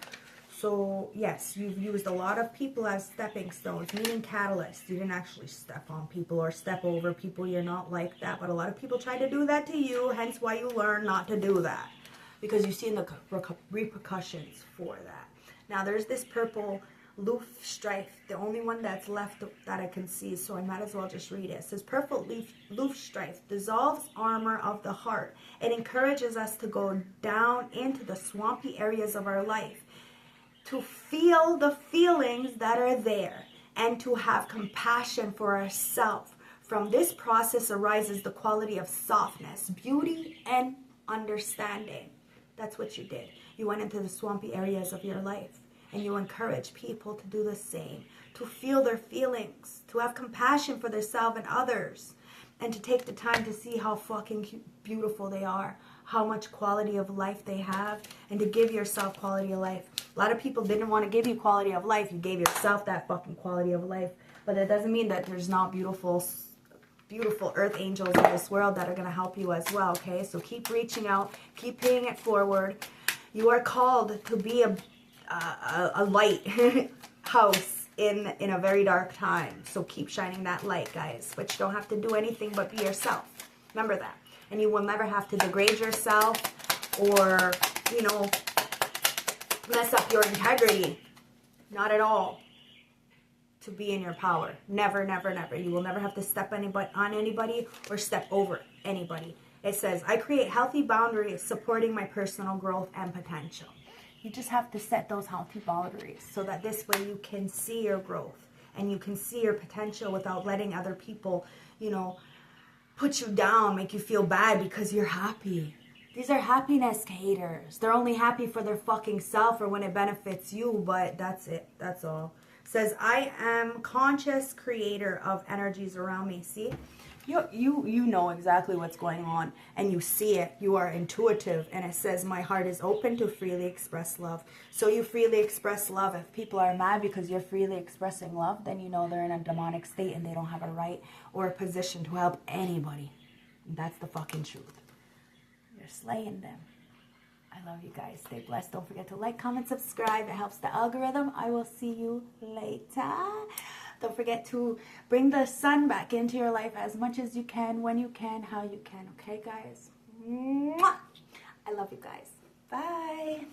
So, yes, you've used a lot of people as stepping stones, meaning catalysts. You didn't actually step on people or step over people. You're not like that. But a lot of people try to do that to you, hence why you learn not to do that, because you've seen the repercussions for that. Now, there's this purple loof strife, the only one that's left that I can see, so I might as well just read it. It says, purple loof strife dissolves armor of the heart. It encourages us to go down into the swampy areas of our life, to feel the feelings that are there, and to have compassion for ourselves. From this process arises the quality of softness, beauty, and understanding. That's what you did. You went into the swampy areas of your life, and you encourage people to do the same, to feel their feelings, to have compassion for themselves and others, and to take the time to see how fucking beautiful they are, how much quality of life they have, and to give yourself quality of life. A lot of people didn't want to give you quality of life. You gave yourself that fucking quality of life. But that doesn't mean that there's not beautiful earth angels in this world that are going to help you as well, okay? So keep reaching out. Keep paying it forward. You are called to be a light house in a very dark time. So keep shining that light, guys. But you don't have to do anything but be yourself. Remember that. And you will never have to degrade yourself or, you know, mess up your integrity. Not at all. To be in your power. Never, never, never. You will never have to step on anybody or step over anybody. It says, I create healthy boundaries supporting my personal growth and potential. You just have to set those healthy boundaries so that this way you can see your growth and you can see your potential without letting other people, you know, put you down, make you feel bad because you're happy. These are happiness haters. They're only happy for their fucking self or when it benefits you, but that's it. That's all. It says, I am conscious creator of energies around me. See? You know exactly what's going on and you see it. You are intuitive, and it says my heart is open to freely express love. So you freely express love. If people are mad because you're freely expressing love, then you know they're in a demonic state and they don't have a right or a position to help anybody. That's the fucking truth. You're slaying them. I love you guys. Stay blessed. Don't forget to like, comment, subscribe. It helps the algorithm. I will see you later. Don't forget to bring the sun back into your life as much as you can, when you can, how you can. Okay, guys? Mwah! I love you guys. Bye.